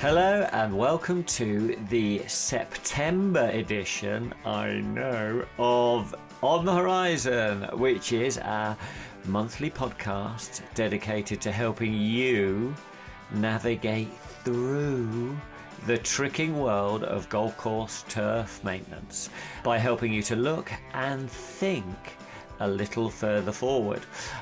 Hello and welcome to the September edition, I know, of On the Horizon, which is our monthly podcast dedicated to helping you navigate through the tricking world of golf course turf maintenance by helping you to look and think a little further forward.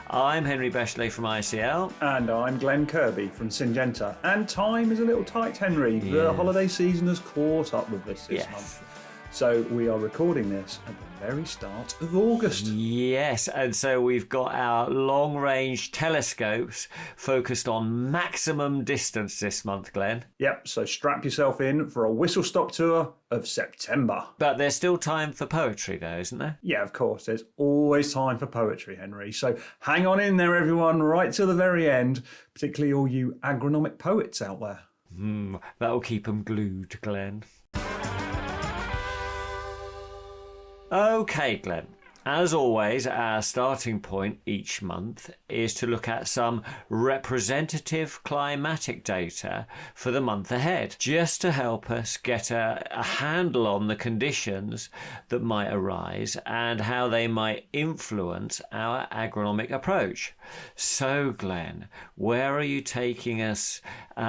I'm Henry Beshley from ICL. And I'm Glenn Kirby from Syngenta. And time is a little tight, Henry. Yes. The holiday season has caught up with us this month. So we are recording this at the very start of August. Yes, and so we've got our long-range telescopes focused on maximum distance this month, Glenn. Yep, so strap yourself in for a whistle-stop tour of September. But there's still time for poetry though, isn't there? Yeah, of course. There's always time for poetry, Henry. So hang on in there, everyone, right till the very end, particularly all you agronomic poets out there. That'll keep them glued, Glenn. Okay, Glenn. As always, our starting point each month is to look at some representative climatic data for the month ahead, just to help us get a handle on the conditions that might arise and how they might influence our agronomic approach. So, Glenn, where are you taking us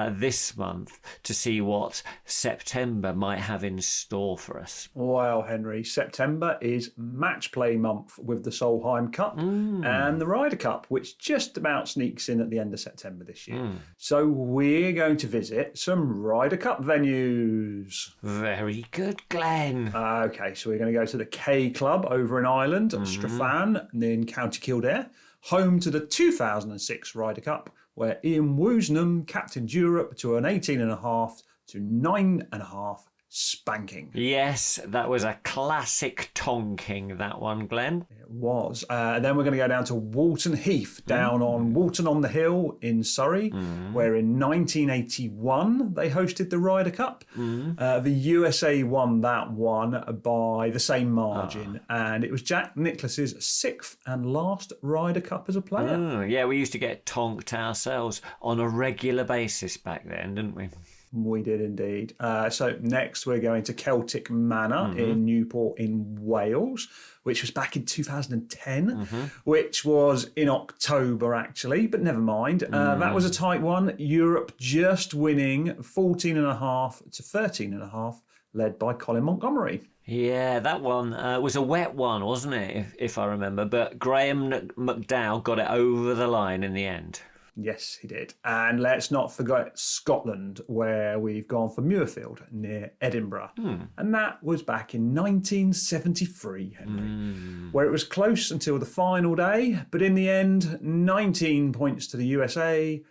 this month to see what September might have in store for us? Well, Henry, September is match play month with the Solheim Cup and the Ryder Cup, which just about sneaks in at the end of September this year. So we're going to visit some Ryder Cup venues. Very good, Glenn. Okay, so we're going to go to the K Club over in Ireland, Strafan, in County Kildare, home to the 2006 Ryder Cup, where Ian Woosnam captained Europe to an 18.5 to 9.5 spanking. Yes, that was a classic tonking, that one, Glenn. It was. And then we're going to go down to Walton Heath, down on Walton on the Hill in Surrey, where in 1981 they hosted the Ryder Cup. The USA won that one by the same margin, and it was Jack Nicklaus's sixth and last Ryder Cup as a player. Yeah, we used to get tonked ourselves on a regular basis back then, didn't we? We did indeed. So next we're going to Celtic Manor in Newport in Wales, which was back in 2010, which was in October actually, but never mind. That was a tight one. Europe just winning 14.5 to 13.5, led by Colin Montgomery. Yeah, that one was a wet one, wasn't it, if I remember? But Graham McDowell got it over the line in the end. Yes, he did. And let's not forget Scotland, where we've gone for Muirfield near Edinburgh. And that was back in 1973, Henry, where it was close until the final day. But in the end, 19 points to the USA,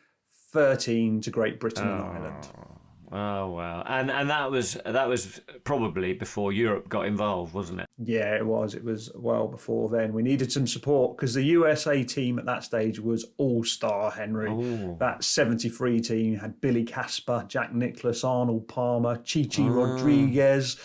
13 to Great Britain and Ireland. Oh, wow. And that was probably before Europe got involved, wasn't it? Yeah, it was. It was well before then. We needed some support because the USA team at that stage was all-star, Henry. That 73 team had Billy Casper, Jack Nicklaus, Arnold Palmer, Chichi Rodriguez,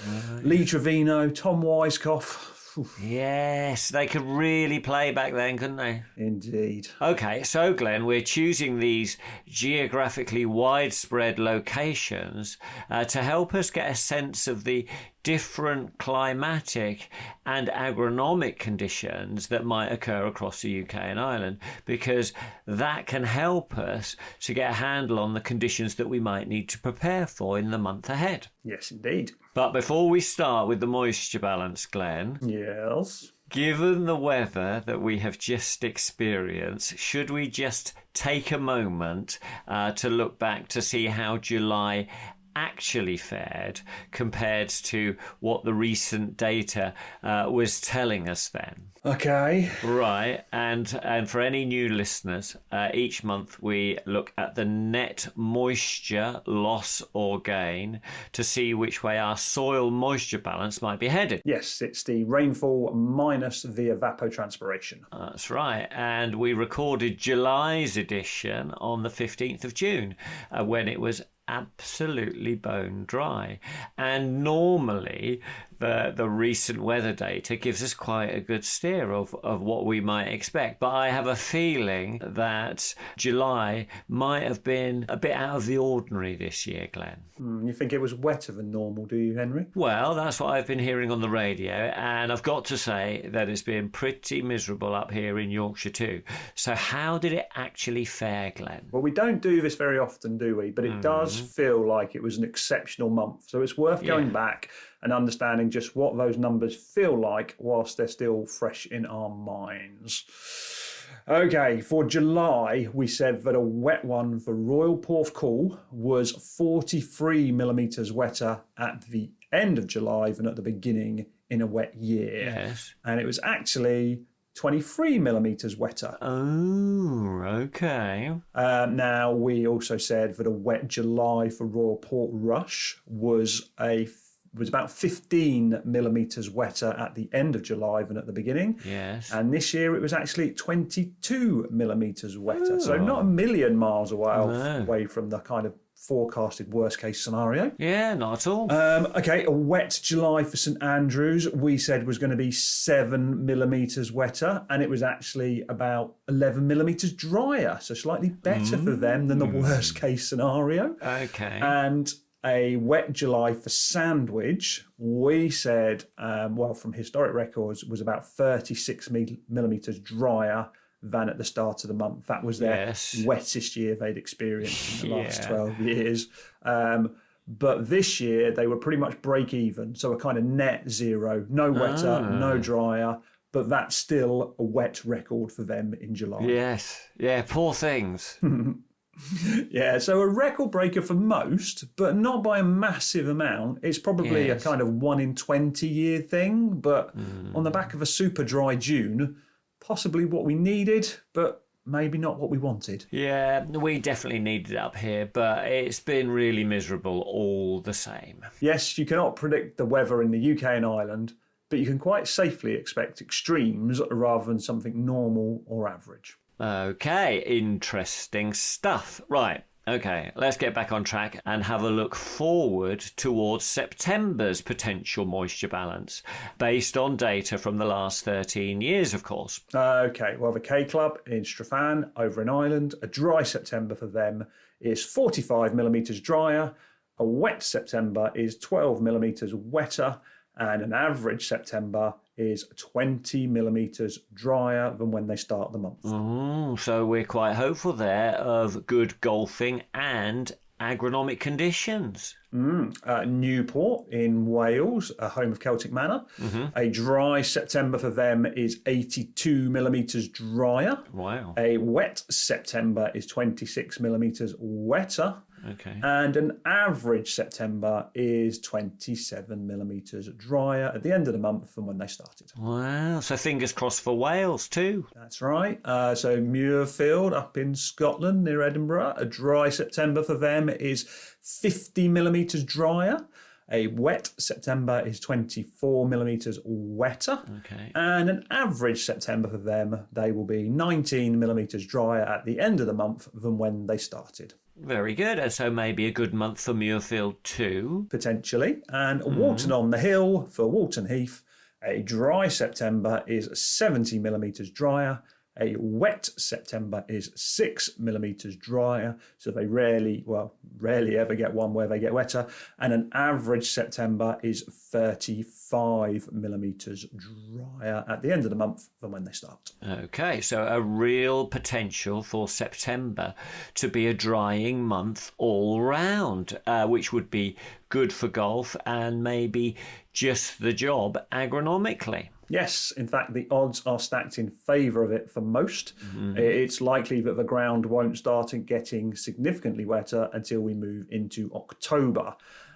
Lee Trevino, Tom Weiskopf. Yes, they could really play back then, couldn't they? Indeed. Okay, so Glenn, we're choosing these geographically widespread locations to help us get a sense of the different climatic and agronomic conditions that might occur across the UK and Ireland, because that can help us to get a handle on the conditions that we might need to prepare for in the month ahead. Yes, indeed. But before we start with the moisture balance, Glenn. Yes. Given the weather that we have just experienced, should we just take a moment to look back to see how July actually fared compared to what the recent data was telling us then? Okay. Right, and for any new listeners, each month we look at the net moisture loss or gain to see which way our soil moisture balance might be headed. Yes, it's the rainfall minus the evapotranspiration. That's right, and we recorded July's edition on the 15th of June when it was absolutely bone dry. And normally the recent weather data gives us quite a good steer of what we might expect. But I have a feeling that July might have been a bit out of the ordinary this year, Glenn. You think it was wetter than normal, do you, Henry? Well, that's what I've been hearing on the radio, and I've got to say that it's been pretty miserable up here in Yorkshire too. So how did it actually fare, Glenn? Well, we don't do this very often, do we? But it does feel like it was an exceptional month. So it's worth going back and understanding just what those numbers feel like whilst they're still fresh in our minds. Okay, for July, we said that a wet one for Royal Porthcawl was 43 millimetres wetter at the end of July than at the beginning in a wet year. Yes. And it was actually 23 millimetres wetter. Oh, okay. Now, we also said that a wet July for Royal Portrush was about 15 millimetres wetter at the end of July than at the beginning. Yes. And this year it was actually 22 millimetres wetter. So not a million miles away from the kind of forecasted worst case scenario. Yeah, not at all. Okay, a wet July for St Andrews we said was going to be 7 millimetres wetter, and it was actually about 11 millimetres drier, so slightly better for them than the worst case scenario. Okay. And a wet July for Sandwich, we said, from historic records, was about 36 millimetres drier than at the start of the month. That was their wettest year they'd experienced in the last 12 years. But this year, they were pretty much break even, so a kind of net zero, no wetter, no drier, but that's still a wet record for them in July. Yes. Yeah, poor things. Yeah, so a record breaker for most, but not by a massive amount. It's probably a kind of 1 in 20 year thing, but on the back of a super dry June, possibly what we needed, but maybe not what we wanted. Yeah, we definitely needed it up here, but it's been really miserable all the same. Yes, you cannot predict the weather in the UK and Ireland, but you can quite safely expect extremes rather than something normal or average. Okay, interesting stuff. Right, okay, let's get back on track and have a look forward towards September's potential moisture balance, based on data from the last 13 years, of course. Okay, well, the K Club in Strafan over in Ireland, a dry September for them is 45 millimetres drier, a wet September is 12 millimetres wetter, and an average September is 20 millimetres drier than when they start the month. So we're quite hopeful there of good golfing and agronomic conditions. Newport in Wales, a home of Celtic Manor. A dry September for them is 82 millimetres drier. Wow. A wet September is 26 millimetres wetter. Okay. And an average September is 27 millimetres drier at the end of the month than when they started. Wow. So fingers crossed for Wales too. That's right. So Muirfield up in Scotland near Edinburgh, a dry September for them is 50 millimetres drier. A wet September is 24 millimetres wetter. Okay. And an average September for them, they will be 19 millimetres drier at the end of the month than when they started. Very good. And so maybe a good month for Muirfield too. Potentially. And Walton on the Hill for Walton Heath, a dry September is 70 millimetres drier. A wet September is 6 millimetres drier, so they rarely ever get one where they get wetter. And an average September is 35 millimetres drier at the end of the month than when they start. Okay, so a real potential for September to be a drying month all round, which would be good for golf and maybe just the job agronomically. Yes, in fact, the odds are stacked in favour of it for most. It's likely that the ground won't start getting significantly wetter until we move into October.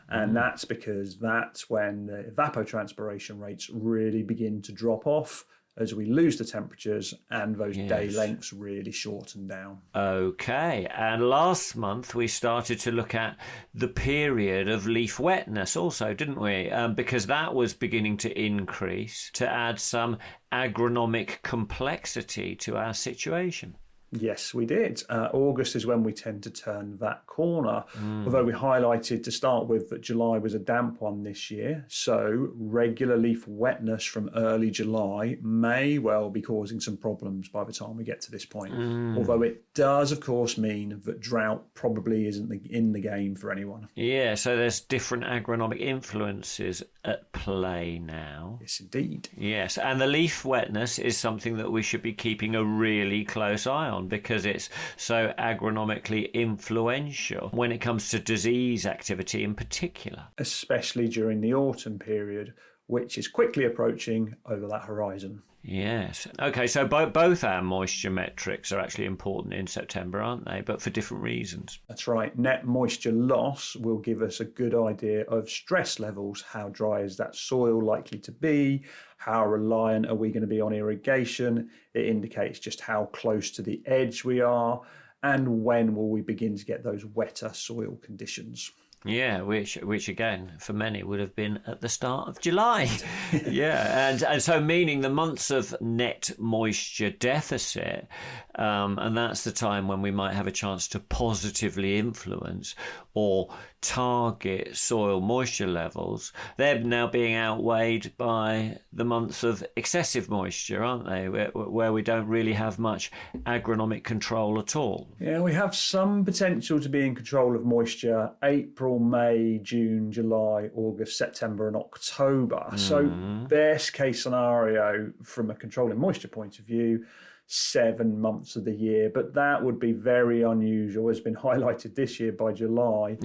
And that's because that's when the evapotranspiration rates really begin to drop off as we lose the temperatures and those day lengths really shorten down. Okay, and last month we started to look at the period of leaf wetness also, didn't we? Because that was beginning to increase to add some agronomic complexity to our situation. Yes, we did. August is when we tend to turn that corner. Although we highlighted to start with that July was a damp one this year. So regular leaf wetness from early July may well be causing some problems by the time we get to this point. Although it does, of course, mean that drought probably isn't in the game for anyone. Yeah, so there's different agronomic influences at play now. Yes, indeed. Yes, and the leaf wetness is something that we should be keeping a really close eye on because it's so agronomically influential when it comes to disease activity in particular. Especially during the autumn period, which is quickly approaching over that horizon. Yes. Okay, so both our moisture metrics are actually important in September, aren't they? But for different reasons. That's right. Net moisture loss will give us a good idea of stress levels. How dry is that soil likely to be? How reliant are we going to be on irrigation? It indicates just how close to the edge we are. And when will we begin to get those wetter soil conditions? Yeah, which again, for many would have been at the start of July. Yeah, and so meaning the months of net moisture deficit, and that's the time when we might have a chance to positively influence or target soil moisture levels. They're now being outweighed by the months of excessive moisture, aren't they, where we don't really have much agronomic control at all. Yeah, we have some potential to be in control of moisture April, May, June, July, August, September and October. So best case scenario from a controlling moisture point of view, 7 months of the year, but that would be very unusual, has been highlighted this year by July,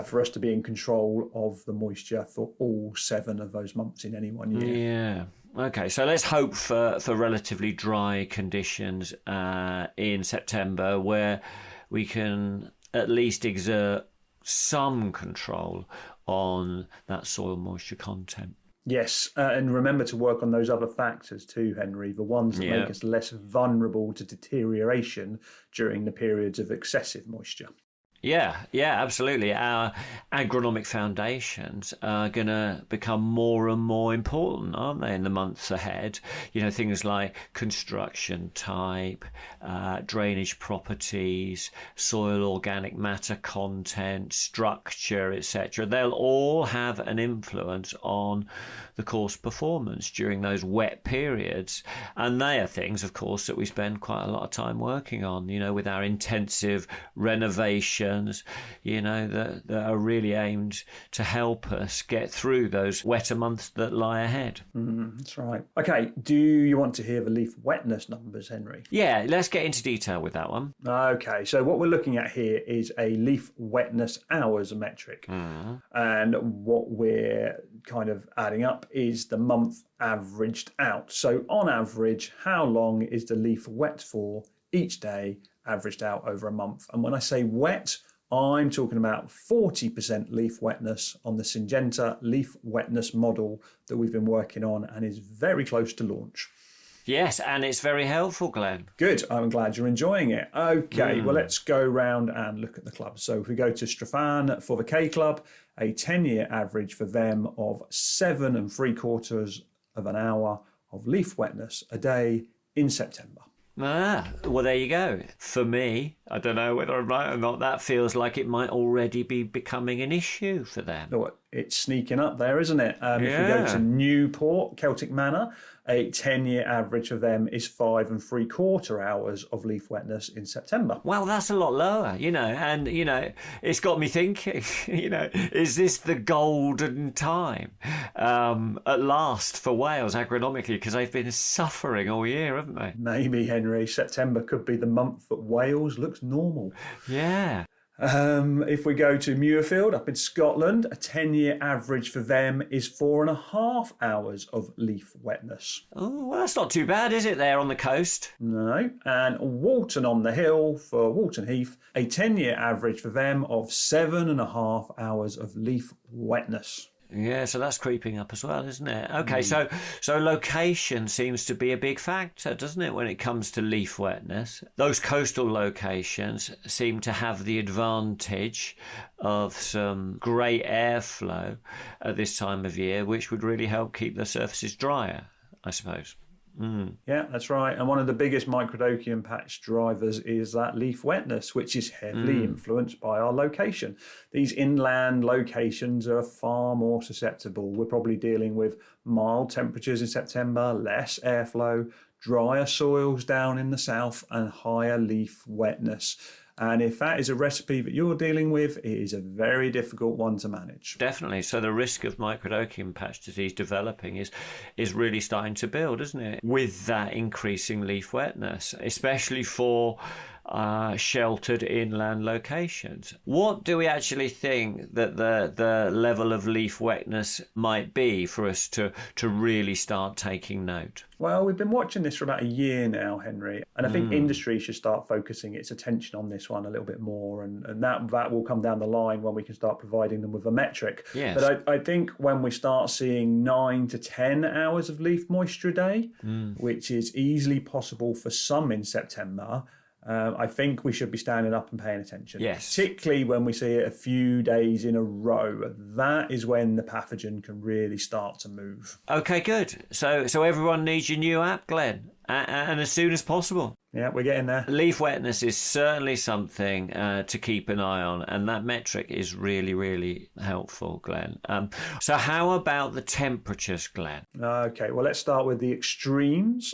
for us to be in control of the moisture for all 7 of those months in any one year. Yeah. Okay, so let's hope for relatively dry conditions in September where we can at least exert some control on that soil moisture content. Yes, and remember to work on those other factors too, Henry, the ones that make us less vulnerable to deterioration during the periods of excessive moisture. Yeah, absolutely. Our agronomic foundations are going to become more and more important, aren't they, in the months ahead? You know, things like construction type, drainage properties, soil organic matter content, structure, etc. They'll all have an influence on the course performance during those wet periods. And they are things, of course, that we spend quite a lot of time working on, you know, with our intensive renovation, you know, that are really aimed to help us get through those wetter months that lie ahead. That's right. Okay, do you want to hear the leaf wetness numbers, Henry? Yeah, let's get into detail with that one. Okay, so what we're looking at here is a leaf wetness hours metric. And what we're kind of adding up is the month averaged out. So on average, how long is the leaf wet for each day, averaged out over a month? And when I say wet, I'm talking about 40% leaf wetness on the Syngenta leaf wetness model that we've been working on and is very close to launch. Yes, and it's very helpful, Glenn. Good. I'm glad you're enjoying it. Okay, well, let's go round and look at the clubs. So if we go to Strafan for the K Club, a 10-year average for them of 7.75 of an hour of leaf wetness a day in September. Well, there you go. For me, I don't know whether I'm right or not, that feels like it might already be becoming an issue for them. Oh, it's sneaking up there, isn't it? If we go to Newport, Celtic Manor, a 10-year average for them is 5.75 hours of leaf wetness in September. Well, that's a lot lower, you know, and, you know, it's got me thinking, you know, is this the golden time at last for Wales agronomically? Because they've been suffering all year, haven't they? Maybe, Henry. September could be the month that Wales looks normal. Yeah. If we go to Muirfield up in Scotland, a 10-year average for them is 4.5 hours of leaf wetness. Oh, well, that's not too bad, is it, there on the coast? No. And Walton on the Hill for Walton Heath, a 10-year average for them of 7.5 hours of leaf wetness. Yeah, so that's creeping up as well, isn't it? Okay, so location seems to be a big factor, doesn't it, when it comes to leaf wetness? Those coastal locations seem to have the advantage of some great airflow at this time of year, which would really help keep the surfaces drier, I suppose. Yeah, that's right. And one of the biggest microdochium patch drivers is that leaf wetness, which is heavily influenced by our location. These inland locations are far more susceptible. We're probably dealing with mild temperatures in September, less airflow, drier soils down in the south, and higher leaf wetness. And if that is a recipe that you're dealing with, it is a very difficult one to manage. Definitely. So the risk of microdochium patch disease developing is really starting to build, isn't it? With that increasing leaf wetness, especially for sheltered inland locations. What do we actually think that the level of leaf wetness might be for us to really start taking note? Well, we've been watching this for about a year now, Henry, and I think industry should start focusing its attention on this one a little bit more, and that will come down the line when we can start providing them with a metric. Yes. But I think when we start seeing 9 to 10 hours of leaf moisture a day, which is easily possible for some in September, I think we should be standing up and paying attention. Yes. Particularly when we see it a few days in a row. That is when the pathogen can really start to move. Okay, good. So everyone needs your new app, Glenn, and as soon as possible. Yeah, we're getting there. Leaf wetness is certainly something to keep an eye on, and that metric is really, really helpful, Glenn. So how about the temperatures, Glenn? Okay, well, let's start with the extremes.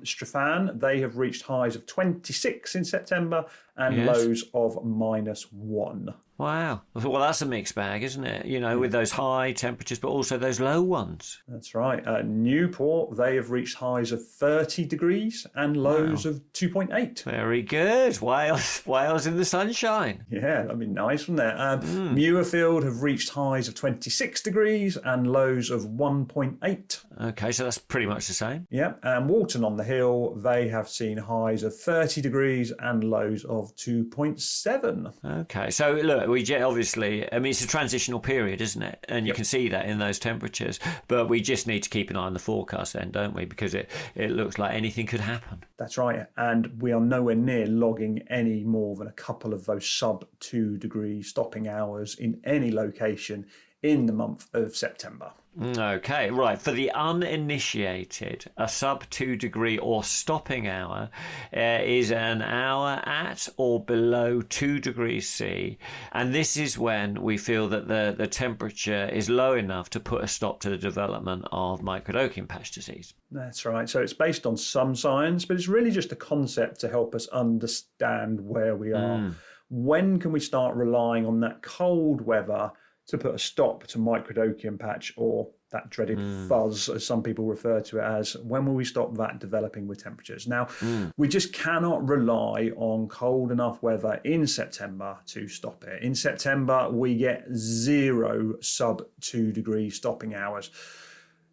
Stefan, they have reached highs of 26 in September and lows of -1. Wow. Well, that's a mixed bag, isn't it? You know, with those high temperatures, but also those low ones. That's right. Newport, they have reached highs of 30 degrees and lows of 2.8. Very good. Wales in the sunshine. Yeah, that'd be nice, wouldn't it? Muirfield have reached highs of 26 degrees and lows of 1.8. Okay, so that's pretty much the same. Yeah, and Walton on the Hill, they have seen highs of 30 degrees and lows of 2.7. Okay, so look, obviously, I mean, it's a transitional period, isn't it? And you can see that in those temperatures. But we just need to keep an eye on the forecast then, don't we? Because it looks like anything could happen. That's right. And we are nowhere near logging any more than a couple of those sub 2 degree stopping hours in any location in the month of September. Okay, right. For the uninitiated, a sub 2 degree or stopping hour is an hour at or below 2 degrees C. And this is when we feel that the temperature is low enough to put a stop to the development of microdochium patch disease. That's right. So it's based on some science, but it's really just a concept to help us understand where we are. When can we start relying on that cold weather to put a stop to microdochium patch, or that dreaded fuzz, as some people refer to it as? When will we stop that developing with temperatures? Now, we just cannot rely on cold enough weather in September to stop it. In September, we get 0 sub 2 degree stopping hours.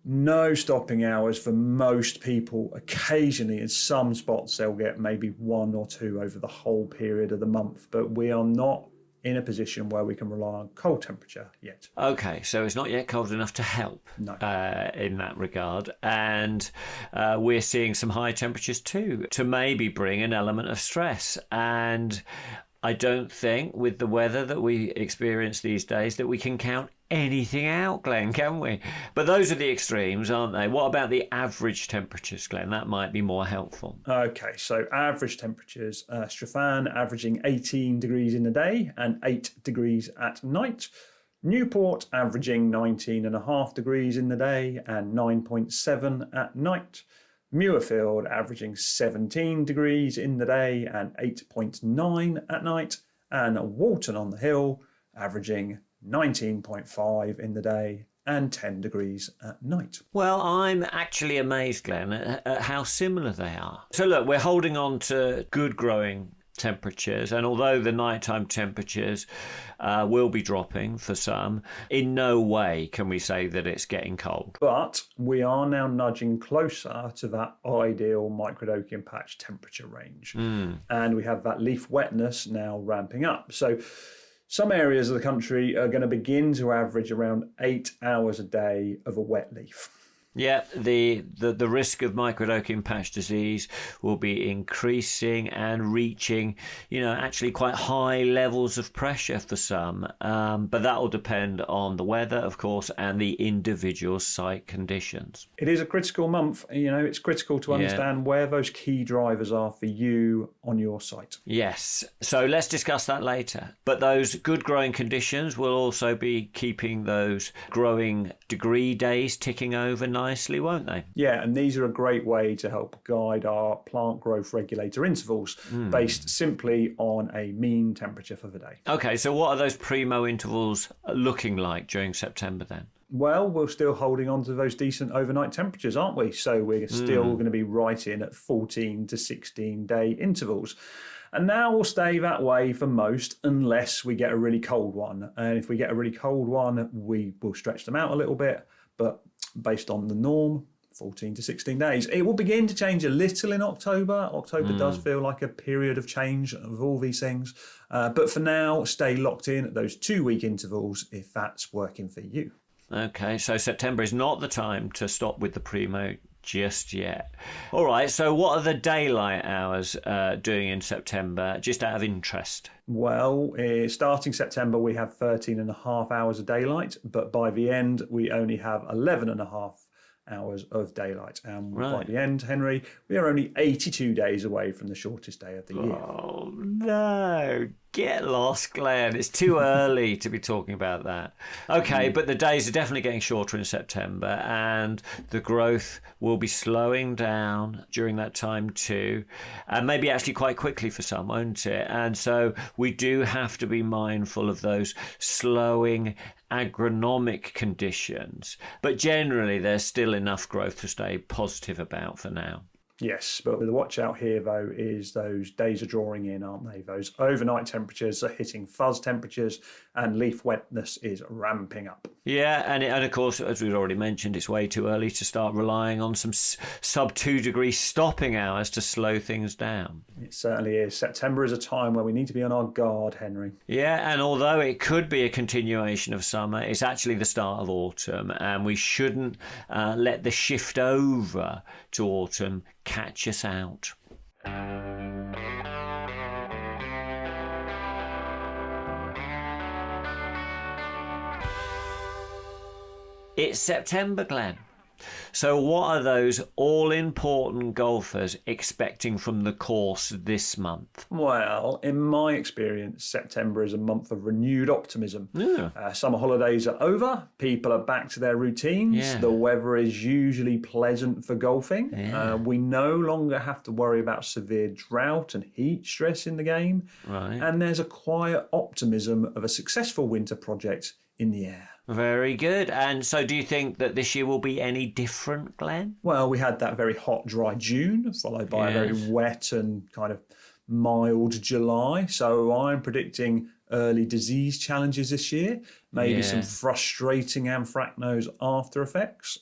No stopping hours for most people. Occasionally, in some spots, they'll get maybe 1 or 2 over the whole period of the month, but we are not in a position where we can rely on cold temperature yet. Okay, so it's not yet cold enough to help in that regard. And we're seeing some high temperatures too, to maybe bring an element of stress. And I don't think with the weather that we experience these days that we can count anything out, Glenn, can we? But those are the extremes, aren't they? What about the average temperatures, Glenn? That might be more helpful. Okay, so average temperatures, Stefan averaging 18 degrees in the day and 8 degrees at night. Newport averaging 19.5 degrees in the day and 9.7 at night. Muirfield averaging 17 degrees in the day and 8.9 at night. And Walton on the Hill averaging 19.5 in the day and 10 degrees at night. Well, I'm actually amazed, Glenn, at how similar they are. So look, we're holding on to good growing temperatures, and although the nighttime temperatures will be dropping for some, in no way can we say that it's getting cold. But we are now nudging closer to that ideal microdochium patch temperature range. And we have that leaf wetness now ramping up. So some areas of the country are going to begin to average around 8 hours a day of a wet leaf. Yeah, the risk of microdocking patch disease will be increasing and reaching, actually quite high levels of pressure for some. But that will depend on the weather, of course, and the individual site conditions. It is a critical month. It's critical to understand where those key drivers are for you on your site. Yes. So let's discuss that later. But those good growing conditions will also be keeping those growing degree days ticking over nicely, won't they? Yeah, and these are a great way to help guide our plant growth regulator intervals based simply on a mean temperature for the day. Okay, so what are those primo intervals looking like during September then? Well, we're still holding on to those decent overnight temperatures, aren't we? So we're still going to be right in at 14 to 16 day intervals. And now we'll stay that way for most unless we get a really cold one. And if we get a really cold one, we will stretch them out a little bit. But based on the norm, 14 to 16 days. It will begin to change a little in October. October does feel like a period of change of all these things. But for now, stay locked in at those 2-week intervals if that's working for you. Okay, so September is not the time to stop with the primo just yet. All right, so what are the daylight hours doing in September, just out of interest? Well, starting September, we have 13 and a half hours of daylight, but by the end, we only have 11 and a half hours of daylight. And by the end, Henry, we are only 82 days away from the shortest day of the year. Oh, no. Get lost, Glenn. It's too early to be talking about that. Okay, but the days are definitely getting shorter in September, and the growth will be slowing down during that time too, and maybe actually quite quickly for some, won't it? And so we do have to be mindful of those slowing agronomic conditions. But generally, there's still enough growth to stay positive about for now. Yes, but the watch out here, though, is those days are drawing in, aren't they? Those overnight temperatures are hitting fuzz temperatures and leaf wetness is ramping up. Yeah, and of course, as we've already mentioned, it's way too early to start relying on some sub 2 degree stopping hours to slow things down. It certainly is. September is a time where we need to be on our guard, Henry. Yeah, and although it could be a continuation of summer, it's actually the start of autumn, and we shouldn't let the shift over to autumn catch us out. It's September, Glenn. So what are those all-important golfers expecting from the course this month? Well, in my experience, September is a month of renewed optimism. Yeah. Summer holidays are over. People are back to their routines. Yeah. The weather is usually pleasant for golfing. Yeah. We no longer have to worry about severe drought and heat stress in the game. Right. And there's a quiet optimism of a successful winter project in the air. Very good. And so do you think that this year will be any different, Glenn? Well, we had that very hot, dry June, followed by a very wet and kind of mild July. So I'm predicting early disease challenges this year, maybe some frustrating anthracnose after effects.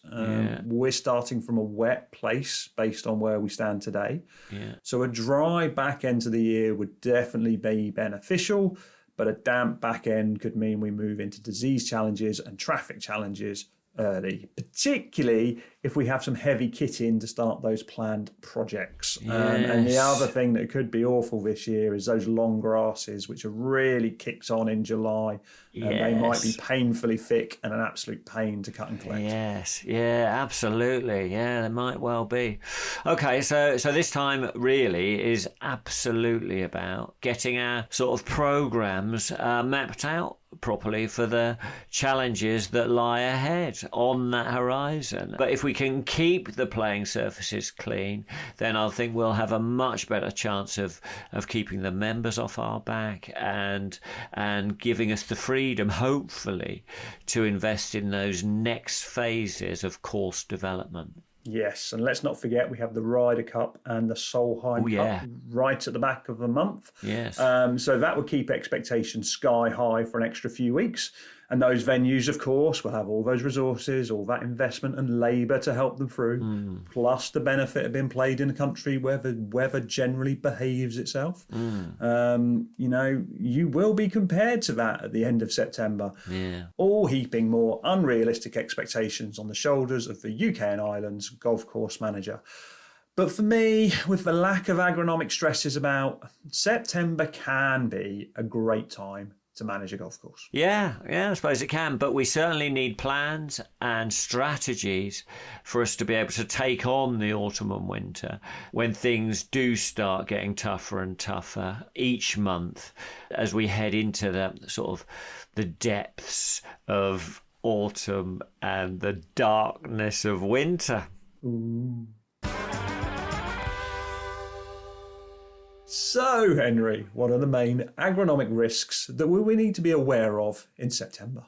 We're starting from a wet place based on where we stand today. Yeah. So a dry back end to the year would definitely be beneficial. But a damp back end could mean we move into disease challenges and traffic challenges early, particularly if we have some heavy kit in to start those planned projects. And the other thing that could be awful this year is those long grasses, which have really kicked on in July. They might be painfully thick and an absolute pain to cut and collect. Yes, yeah, absolutely. Yeah, they might well be. Okay, so this time really is absolutely about getting our sort of programs mapped out properly for the challenges that lie ahead on that horizon. But if we can keep the playing surfaces clean, then I think we'll have a much better chance of keeping the members off our back and giving us the freedom, hopefully, to invest in those next phases of course development. Yes, and let's not forget we have the Ryder Cup and the Solheim Cup right at the back of the month. Yes. So that would keep expectations sky high for an extra few weeks. And those venues, of course, will have all those resources, all that investment and labour to help them through, plus the benefit of being played in a country where the weather generally behaves itself. You will be compared to that at the end of September, all heaping more unrealistic expectations on the shoulders of the UK and Ireland's golf course manager. But for me, with the lack of agronomic stresses about, September can be a great time to manage a golf course. Yeah, I suppose it can, but we certainly need plans and strategies for us to be able to take on the autumn and winter when things do start getting tougher and tougher each month as we head into the depths of autumn and the darkness of winter. Ooh. So, Henry, what are the main agronomic risks that we need to be aware of in September?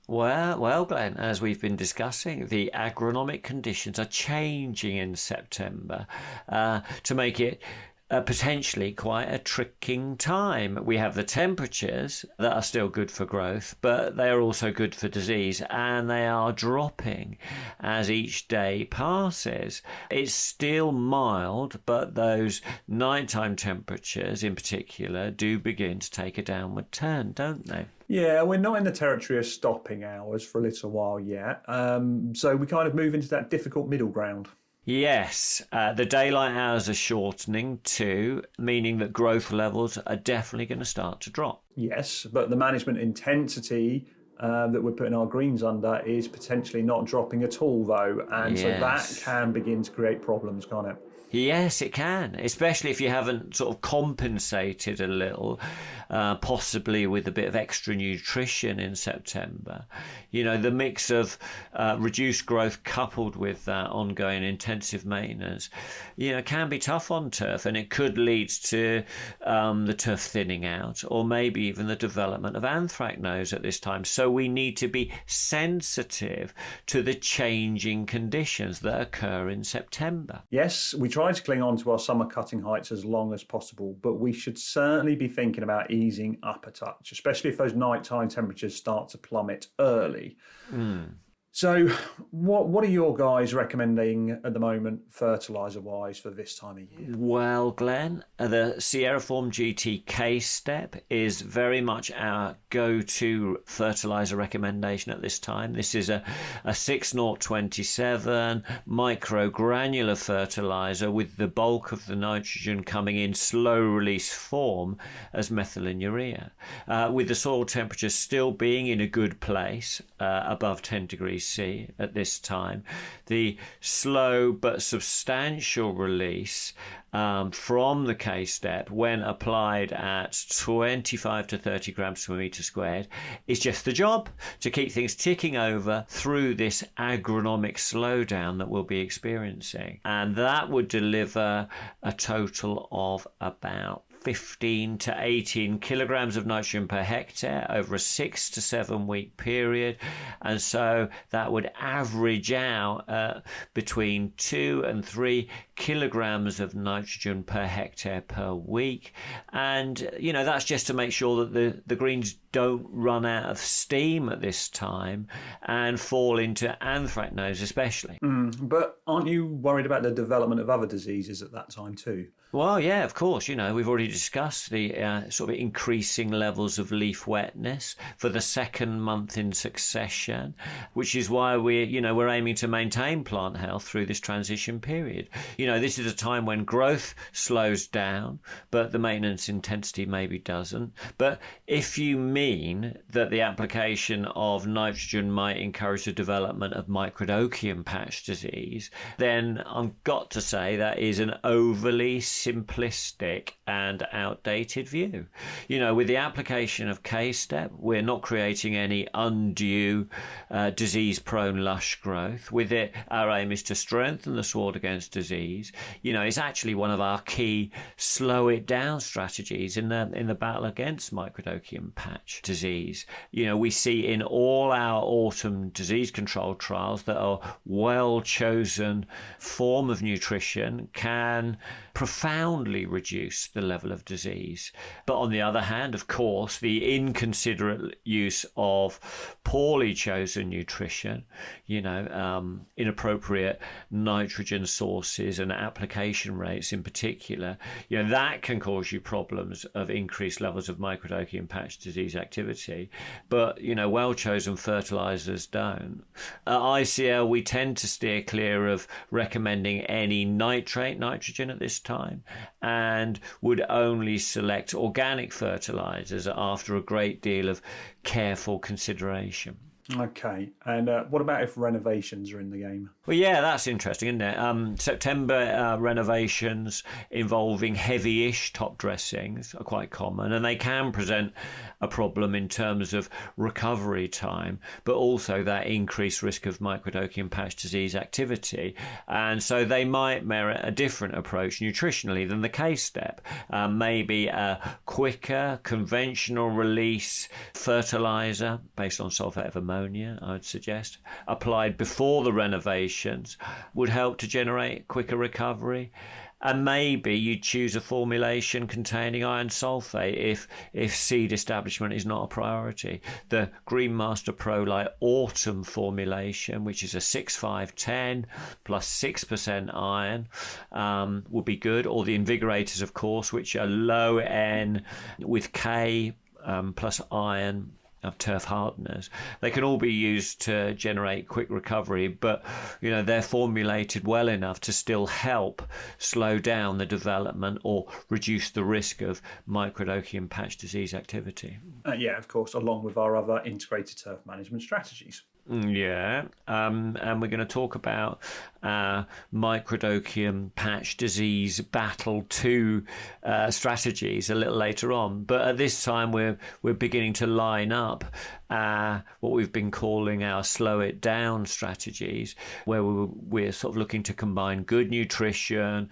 Well, Glenn, as we've been discussing, the agronomic conditions are changing in September to make it potentially quite a tricking time. We have the temperatures that are still good for growth, but they are also good for disease, and they are dropping as each day passes. It's still mild, but those nighttime temperatures in particular do begin to take a downward turn, don't they? Yeah, we're not in the territory of stopping hours for a little while yet, so we kind of move into that difficult middle ground. Yes, the daylight hours are shortening too, meaning that growth levels are definitely going to start to drop. Yes, but the management intensity that we're putting our greens under is potentially not dropping at all, though. And so that can begin to create problems, can't it? Yes, it can, especially if you haven't sort of compensated a little, possibly with a bit of extra nutrition in September. The mix of reduced growth coupled with that ongoing intensive maintenance, can be tough on turf, and it could lead to the turf thinning out, or maybe even the development of anthracnose at this time. So we need to be sensitive to the changing conditions that occur in September. Yes, we try to cling on to our summer cutting heights as long as possible, but we should certainly be thinking about easing up a touch, especially if those nighttime temperatures start to plummet early. So what are your guys recommending at the moment, fertiliser-wise, for this time of year? Well, Glenn, the Sierra Form GT K-Step is very much our go-to fertiliser recommendation at this time. This is a 6.027 microgranular fertiliser with the bulk of the nitrogen coming in slow-release form as methylene with the soil temperature still being in a good place, above 10 degrees C at this time. The slow but substantial release from the K-Step when applied at 25 to 30 grams per metre squared is just the job to keep things ticking over through this agronomic slowdown that we'll be experiencing. And that would deliver a total of about 15 to 18 kilograms of nitrogen per hectare over a 6 to 7 week period. And so that would average out between 2 and 3 kilograms of nitrogen per hectare per week. And, that's just to make sure that the greens don't run out of steam at this time and fall into anthracnose especially. But aren't you worried about the development of other diseases at that time too? Well, yeah, of course. We've already discussed the sort of increasing levels of leaf wetness for the second month in succession, which is why we're aiming to maintain plant health through this transition period. This is a time when growth slows down, but the maintenance intensity maybe doesn't. But if you mean that the application of nitrogen might encourage the development of microdochium patch disease, then I've got to say that is an overly simplistic and outdated view. With the application of K-Step, we're not creating any undue disease-prone lush growth. With it, our aim is to strengthen the sward against disease. It's actually one of our key slow it down strategies in the battle against microdochium patch disease. We see in all our autumn disease control trials that a well-chosen form of nutrition can profoundly reduce the level of disease. But on the other hand, of course, the inconsiderate use of poorly chosen nutrition, inappropriate nitrogen sources and application rates in particular, that can cause you problems of increased levels of microdochium patch disease activity. But, well-chosen fertilizers don't. At ICL, we tend to steer clear of recommending any nitrogen at this time, and would only select organic fertilizers after a great deal of careful consideration. Okay, and what about if renovations are in the game? Well, yeah, that's interesting, isn't it? September renovations involving heavy-ish top dressings are quite common, and they can present a problem in terms of recovery time, but also that increased risk of microdochium patch disease activity. And so they might merit a different approach nutritionally than the case step. Maybe a quicker conventional release fertilizer based on sulfate of ammonia, I would suggest, applied before the renovations would help to generate quicker recovery. And maybe you choose a formulation containing iron sulfate if seed establishment is not a priority. The Greenmaster ProLite Autumn formulation, which is a 6-5-10 plus 6% iron, would be good. Or the Invigorators, of course, which are low N with K plus iron of turf hardeners. They can all be used to generate quick recovery, but they're formulated well enough to still help slow down the development or reduce the risk of microdochium patch disease activity. Yeah, of course, along with our other integrated turf management strategies. Yeah, and we're going to talk about microdochium patch disease battle 2 strategies a little later on. But at this time, we're beginning to line up what we've been calling our slow it down strategies, where we're sort of looking to combine good nutrition,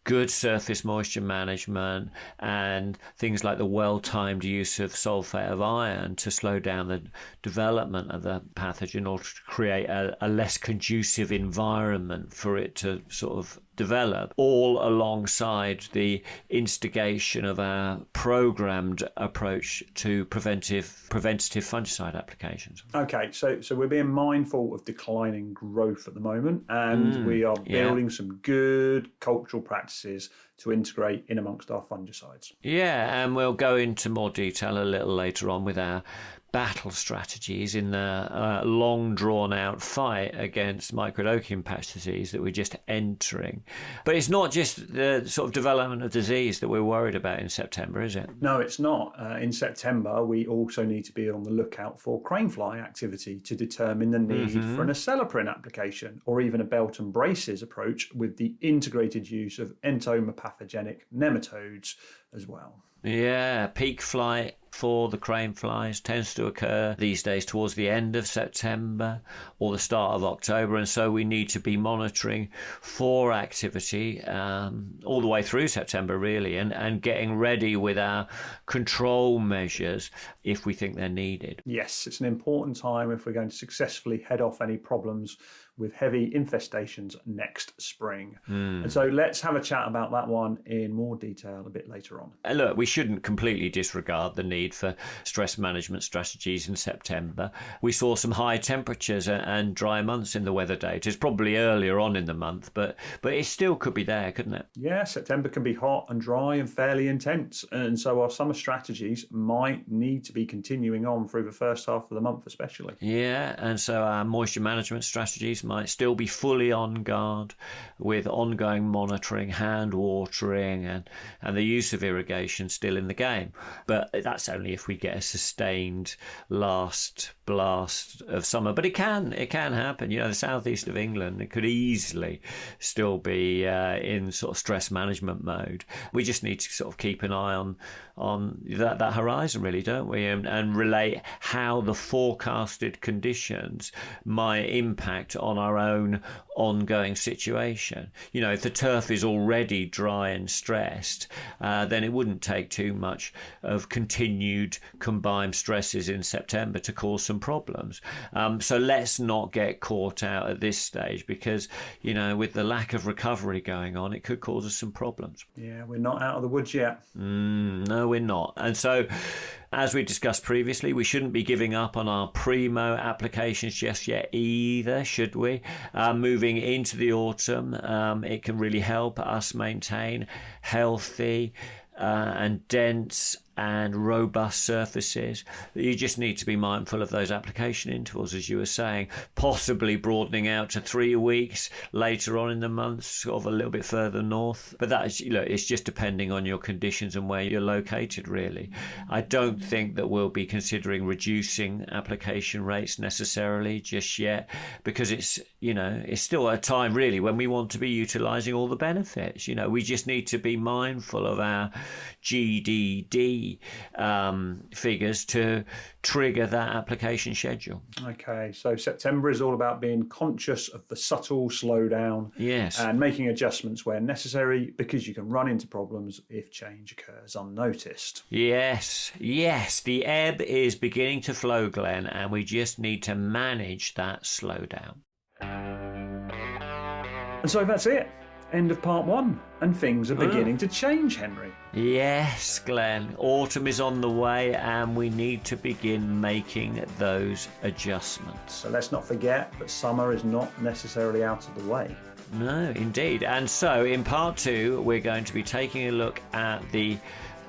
good surface moisture management, and things like the well-timed use of sulfate of iron to slow down the development of the pathogen, or to create a less conducive environment for it to sort of develop, all alongside the instigation of our programmed approach to preventative fungicide applications. Okay, so we're being mindful of declining growth at the moment, and we are building some good cultural practices to integrate in amongst our fungicides. Yeah, and we'll go into more detail a little later on with our battle strategies in the long drawn out fight against microdochium patch disease that we're just entering. But it's not just the sort of development of disease that we're worried about in September, is it? No, it's not. In September, we also need to be on the lookout for cranefly activity to determine the need for an acelepryn application, or even a belt and braces approach with the integrated use of entomopathogenic nematodes as well. Yeah, peak flight for the crane flies tends to occur these days towards the end of September or the start of October, and so we need to be monitoring for activity all the way through September really, and getting ready with our control measures if we think they're needed. Yes, it's an important time if we're going to successfully head off any problems with heavy infestations next spring. And so let's have a chat about that one in more detail a bit later on. Look, we shouldn't completely disregard the need for stress management strategies in September. We saw some high temperatures and dry months in the weather data. It's probably earlier on in the month, but it still could be there, couldn't it? Yeah, September can be hot and dry and fairly intense. And so our summer strategies might need to be continuing on through the first half of the month especially. Yeah, and so our moisture management strategies might still be fully on guard with ongoing monitoring, hand watering and the use of irrigation still in the game. But that's only if we get a sustained last blast of summer. But it can happen. The southeast of England, it could easily still be in sort of stress management mode. We just need to sort of keep an eye on that horizon really, don't we? And relate how the forecasted conditions might impact on our own ongoing situation. If the turf is already dry and stressed, then it wouldn't take too much of continued combined stresses in September to cause some some problems. So let's not get caught out at this stage because, with the lack of recovery going on, it could cause us some problems. Yeah, we're not out of the woods yet. No, we're not. And so, as we discussed previously, we shouldn't be giving up on our primo applications just yet either, should we? Moving into the autumn, it can really help us maintain healthy and dense and robust surfaces. You just need to be mindful of those application intervals, as you were saying, possibly broadening out to 3 weeks later on in the month, sort of a little bit further north. But that is, it's just depending on your conditions and where you're located, really. I don't think that we'll be considering reducing application rates necessarily just yet, because it's still a time really when we want to be utilising all the benefits. We just need to be mindful of our GDD figures to trigger that application schedule. Okay, so September is all about being conscious of the subtle slowdown. Yes. And making adjustments where necessary, because you can run into problems if change occurs unnoticed. Yes. The ebb is beginning to flow, Glenn, and we just need to manage that slowdown. And so that's it. End of part 1, and things are beginning to change, Henry. Yes, Glenn. Autumn is on the way and we need to begin making those adjustments. So let's not forget that summer is not necessarily out of the way. No, indeed. And so in part 2, we're going to be taking a look at the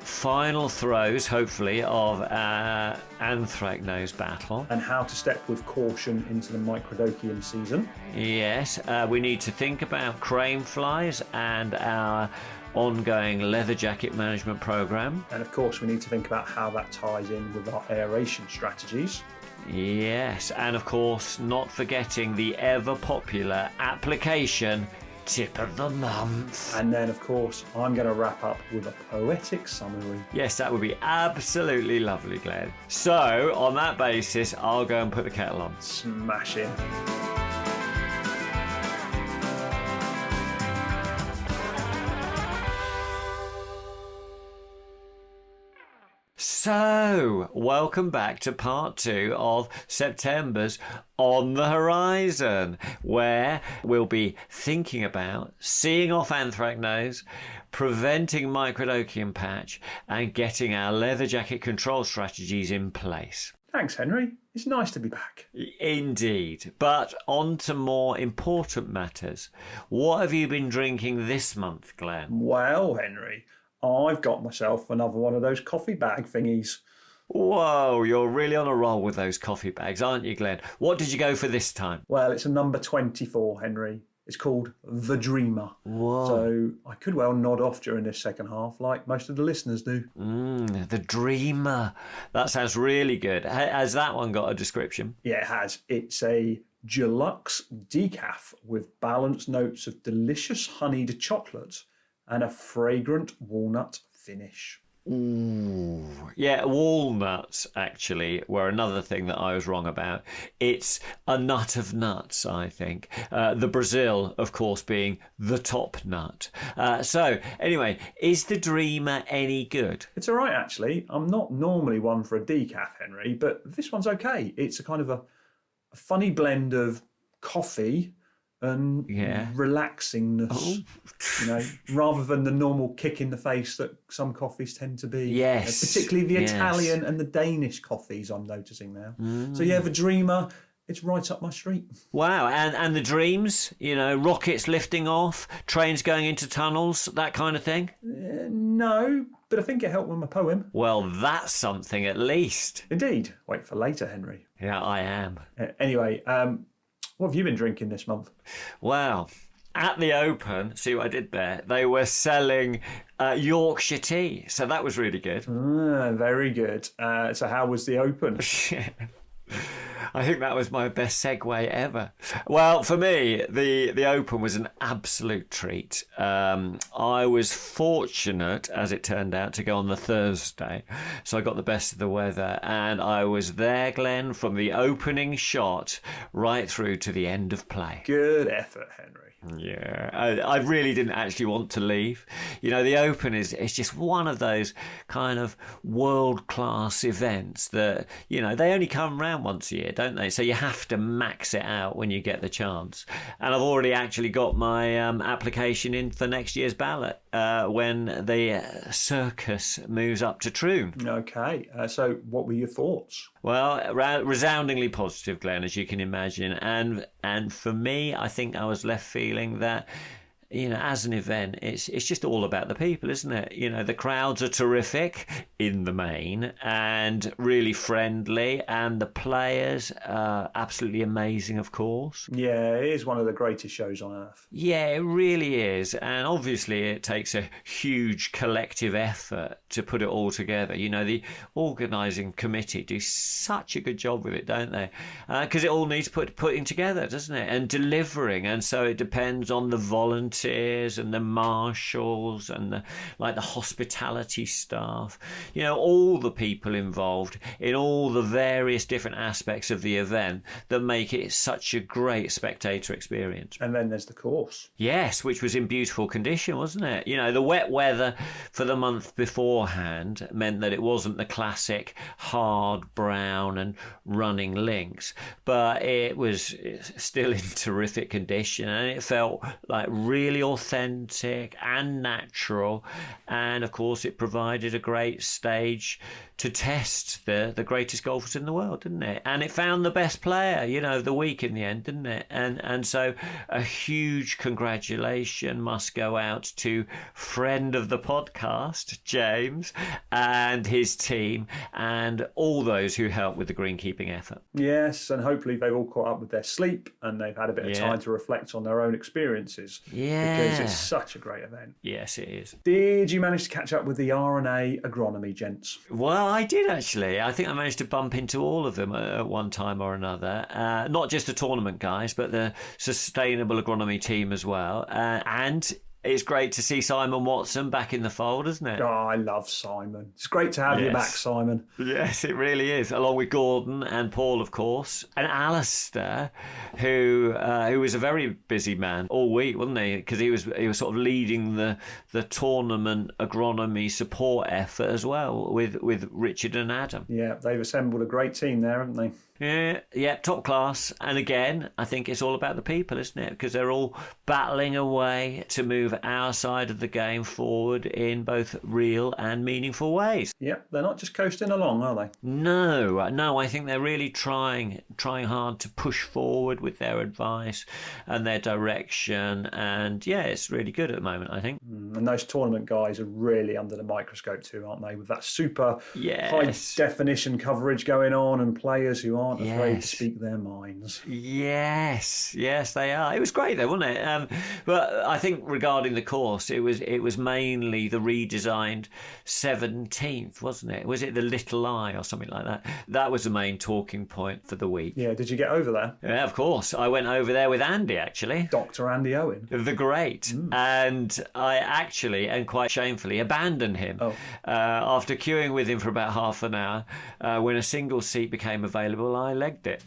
final throes, hopefully, of our anthracnose battle. And how to step with caution into the microdochium season. Yes, we need to think about crane flies and our ongoing leather jacket management program. And of course, we need to think about how that ties in with our aeration strategies. Yes, and of course, not forgetting the ever popular application tip of the month. And then, of course, I'm going to wrap up with a poetic summary. Yes, that would be absolutely lovely, Glenn. So, on that basis, I'll go and put the kettle on. Smash in. So, welcome back to part 2 of September's On the Horizon, where we'll be thinking about seeing off anthracnose, preventing microdochium patch, and getting our leather jacket control strategies in place. Thanks, Henry. It's nice to be back. Indeed. But on to more important matters. What have you been drinking this month, Glenn? Well, Henry, I've got myself another one of those coffee bag thingies. Whoa, you're really on a roll with those coffee bags, aren't you, Glenn? What did you go for this time? Well, it's a number 24, Henry. It's called The Dreamer. Whoa. So I could well nod off during this second half like most of the listeners do. The Dreamer. That sounds really good. Has that one got a description? Yeah, it has. It's a deluxe decaf with balanced notes of delicious honeyed chocolate and a fragrant walnut finish. Ooh. Yeah, walnuts actually were another thing that I was wrong about. It's a nut of nuts, I think. The Brazil, of course, being the top nut. So, anyway, is the Dreamer any good? It's all right, actually. I'm not normally one for a decaf, Henry, but this one's okay. It's a kind of a funny blend of coffee and relaxingness, rather than the normal kick in the face that some coffees tend to be. Yes. Particularly the Italian and the Danish coffees I'm noticing now. So yeah, the Dreamer, it's right up my street. Wow, and the dreams, rockets lifting off, trains going into tunnels, that kind of thing? No, but I think it helped with my poem. Well, that's something at least. Indeed. Wait for later, Henry. Yeah, I am. Anyway, what have you been drinking this month? Well, at the Open, see what I did there? They were selling Yorkshire tea, so that was really good. Very good. So how was the Open? I think that was my best segue ever. Well, for me, the Open was an absolute treat. I was fortunate, as it turned out, to go on the Thursday, so I got the best of the weather, and I was there, Glenn, from the opening shot right through to the end of play. Good effort, Henry. Yeah, I really didn't actually want to leave. The Open is just one of those kind of world-class events that, you know, they only come around once a year, don't they? So you have to max it out when you get the chance. And I've already actually got my application in for next year's ballot when the circus moves up to Troon. Okay, so what were your thoughts? Well, resoundingly positive, Glenn, as you can imagine. And for me, I think I was left feeling that, you know, as an event, it's just all about the people, isn't it? You know, the crowds are terrific in the main and really friendly, and the players are absolutely amazing, of course. Yeah, it is one of the greatest shows on earth. Yeah, it really is. And obviously it takes a huge collective effort to put it all together. You know, the organising committee do such a good job with it, don't they? Because it all needs putting together, doesn't it? And delivering. And so it depends on the volunteers and the marshals and the hospitality staff, you know, all the people involved in all the various different aspects of the event that make it such a great spectator experience. And then there's the course. Yes, which was in beautiful condition, wasn't it? You know, the wet weather for the month beforehand meant that it wasn't the classic hard brown and running links, but it was still in terrific condition, and it felt like really authentic and natural. And of course it provided a great stage to test the greatest golfers in the world, didn't it? And it found the best player, you know, of the week in the end, didn't it? And so a huge congratulation must go out to friend of the podcast, James, and his team, and all those who helped with the greenkeeping effort. Yes, and hopefully they've all caught up with their sleep and they've had a bit of time to reflect on their own experiences. Yeah. Because it's such a great event. Yes, it is. Did you manage to catch up with the R&A agronomy gents? Well, I did actually. I think I managed to bump into all of them at one time or another. Not just the tournament guys, but the sustainable agronomy team as well. And it's great to see Simon Watson back in the fold, isn't it? Oh, I love Simon. It's great to have you back, Simon. Yes, it really is. Along with Gordon and Paul, of course, and Alistair, who was a very busy man all week, wasn't he? Because he was sort of leading the tournament agronomy support effort as well with Richard and Adam. Yeah, they've assembled a great team there, haven't they? Yeah, top class. And again, I think it's all about the people, isn't it? Because they're all battling away to move our side of the game forward in both real and meaningful ways. Yep, they're not just coasting along, are they? No, I think they're really trying hard to push forward with their advice and their direction. And yeah, it's really good at the moment, I think. And those tournament guys are really under the microscope too, aren't they? With that super high definition coverage going on and players who aren't afraid to speak their minds. Yes, they are. It was great though, wasn't it? But I think regarding the course, it was mainly the redesigned 17th, wasn't it? Was it the Little Eye or something like that? That was the main talking point for the week. Yeah, did you get over there? Yeah, of course. I went over there with Andy, actually. Dr. Andy Owen. The great. And I actually, and quite shamefully, abandoned him after queuing with him for about half an hour. When a single seat became available, I legged it.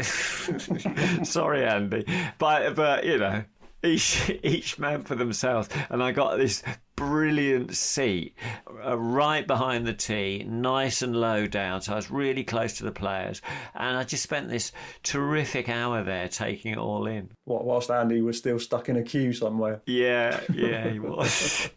Sorry, Andy. But you know, each man for themselves. And I got this brilliant seat right behind the tee, nice and low down, so I was really close to the players, and I just spent this terrific hour there taking it all in. What, whilst Andy was still stuck in a queue somewhere? Yeah, he was.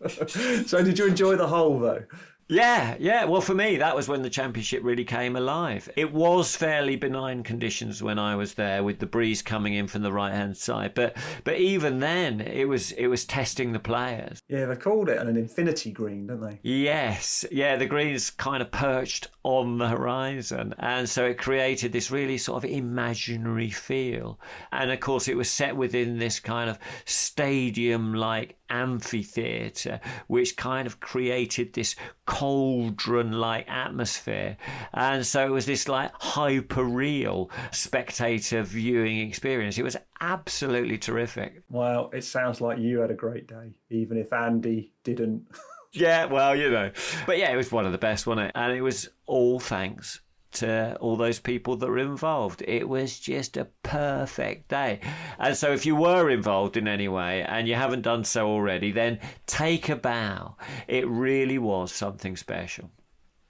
So did you enjoy the hole though? Yeah. Well, for me, that was when the championship really came alive. It was fairly benign conditions when I was there, with the breeze coming in from the right-hand side. But even then, it was testing the players. Yeah, they called it an infinity green, don't they? Yes. Yeah, the green's kind of perched on the horizon. And so it created this really sort of imaginary feel. And, of course, it was set within this kind of stadium-like amphitheatre, which kind of created this cauldron-like atmosphere. And so it was this like hyper-real spectator viewing experience. It was absolutely terrific. Well, it sounds like you had a great day, even if Andy didn't. Yeah, well, you know. But yeah, it was one of the best, wasn't it? And it was all thanks to all those people that were involved. It was just a perfect day. And so if you were involved in any way and you haven't done so already, then take a bow. It really was something special.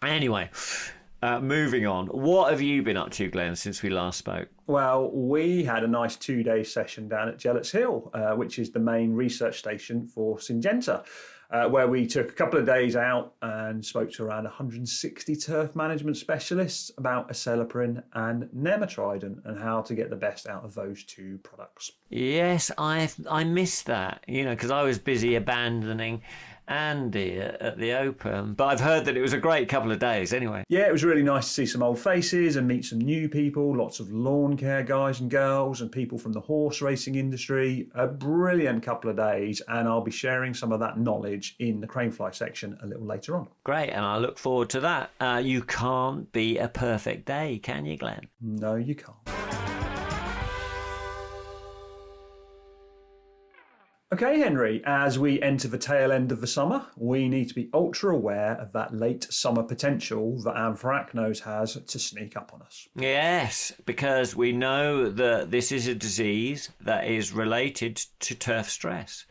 Anyway, moving on. What have you been up to, Glenn, since we last spoke? Well, we had a nice 2-day session down at Gellets Hill, which is the main research station for Syngenta, where we took a couple of days out and spoke to around 160 turf management specialists about acelepryn and nematridin and how to get the best out of those two products. Yes, I missed that, because I was busy abandoning Andy at the Open, but I've heard that it was a great couple of days anyway. Yeah, it was really nice to see some old faces and meet some new people, lots of lawn care guys and girls and people from the horse racing industry. A brilliant couple of days, and I'll be sharing some of that knowledge in the Cranefly section a little later on. Great, and I look forward to that. You can't be a perfect day, can you, Glenn? No, you can't. Okay, Henry, as we enter the tail end of the summer, we need to be ultra aware of that late summer potential that anthracnose has to sneak up on us. Yes, because we know that this is a disease that is related to turf stress.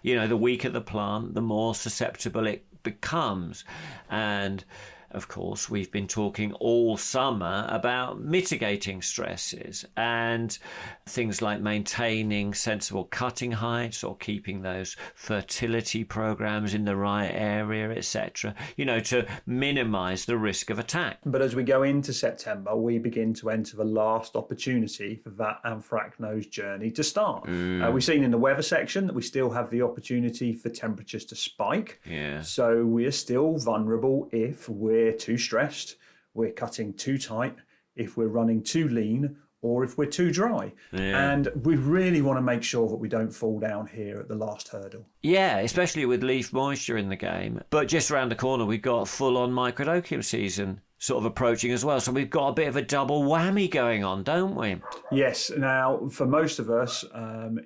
The weaker the plant, the more susceptible it becomes. And of course, we've been talking all summer about mitigating stresses and things like maintaining sensible cutting heights or keeping those fertility programs in the right area, etc., to minimize the risk of attack. But as we go into September, we begin to enter the last opportunity for that anthracnose journey to start. We've seen in the weather section that we still have the opportunity for temperatures to spike. Yeah. So we are still vulnerable if we're too stressed, we're cutting too tight, if we're running too lean, or if we're too dry. Yeah. And we really want to make sure that we don't fall down here at the last hurdle. Yeah, especially with leaf moisture in the game. But just around the corner, we've got full-on microdochium season sort of approaching as well. So we've got a bit of a double whammy going on, don't we? Yes. Now, for most of us,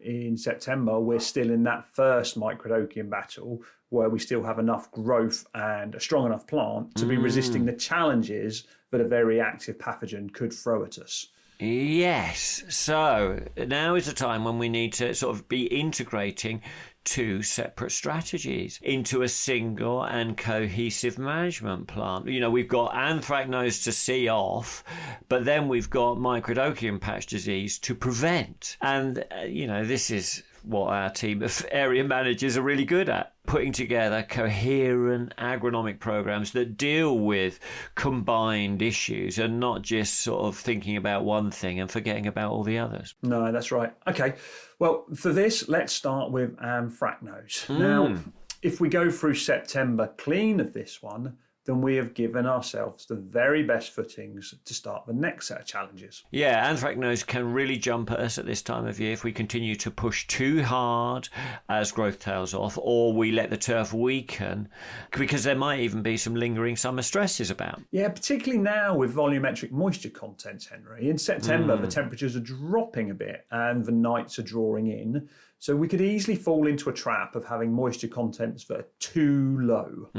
in September, we're still in that first microdochium battle where we still have enough growth and a strong enough plant to be resisting the challenges that a very active pathogen could throw at us. Yes. So now is the time when we need to sort of be integrating two separate strategies into a single and cohesive management plan. We've got anthracnose to see off, but then we've got microdochium patch disease to prevent. And, this is what our team of area managers are really good at, putting together coherent agronomic programs that deal with combined issues and not just sort of thinking about one thing and forgetting about all the others. No, that's right. Okay, well, for this, let's start with anthracnose. Now, if we go through September clean of this one, then we have given ourselves the very best footings to start the next set of challenges. Yeah, anthracnose can really jump at us at this time of year if we continue to push too hard as growth tails off, or we let the turf weaken, because there might even be some lingering summer stresses about. Yeah, particularly now with volumetric moisture contents, Henry. In September, the temperatures are dropping a bit and the nights are drawing in. So we could easily fall into a trap of having moisture contents that are too low.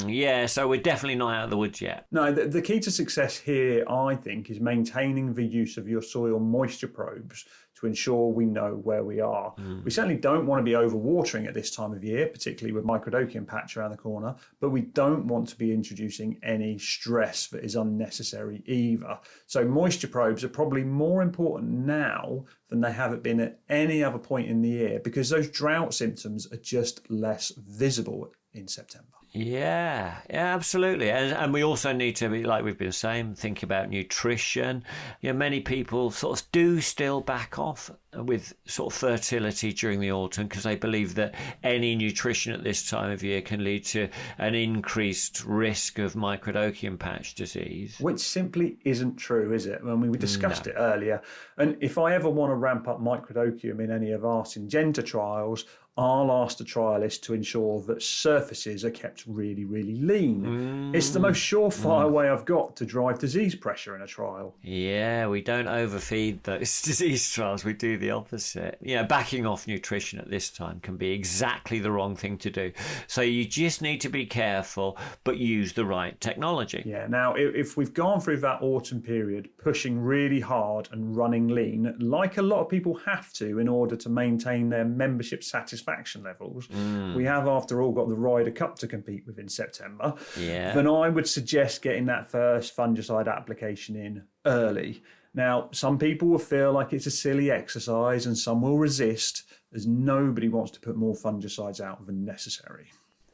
Yeah, so we're definitely not out of the woods yet. No, the key to success here, I think, is maintaining the use of your soil moisture probes to ensure we know where we are. We certainly don't want to be overwatering at this time of year, particularly with microdochium patch around the corner, but we don't want to be introducing any stress that is unnecessary either. So moisture probes are probably more important now than they have been at any other point in the year, because those drought symptoms are just less visible in September. Yeah, absolutely. And we also need to be, like we've been saying, think about nutrition. Many people sort of do still back off with sort of fertility during the autumn because they believe that any nutrition at this time of year can lead to an increased risk of microdochium patch disease. Which simply isn't true, is it? I mean, we discussed it earlier. And if I ever want to ramp up microdochium in any of our Syngenta trials, I'll ask the trialist to ensure that surfaces are kept really, really lean. It's the most surefire way I've got to drive disease pressure in a trial. Yeah, we don't overfeed those disease trials. We do the opposite. Backing off nutrition at this time can be exactly the wrong thing to do. So you just need to be careful, but use the right technology. Yeah, now if we've gone through that autumn period pushing really hard and running lean, like a lot of people have to in order to maintain their membership satisfaction satisfaction levels, we have, after all, got the Ryder Cup to compete with in September, Yeah. then I would suggest getting that first fungicide application in early. Now, some people will feel like it's a silly exercise and some will resist, as nobody wants to put more fungicides out than necessary.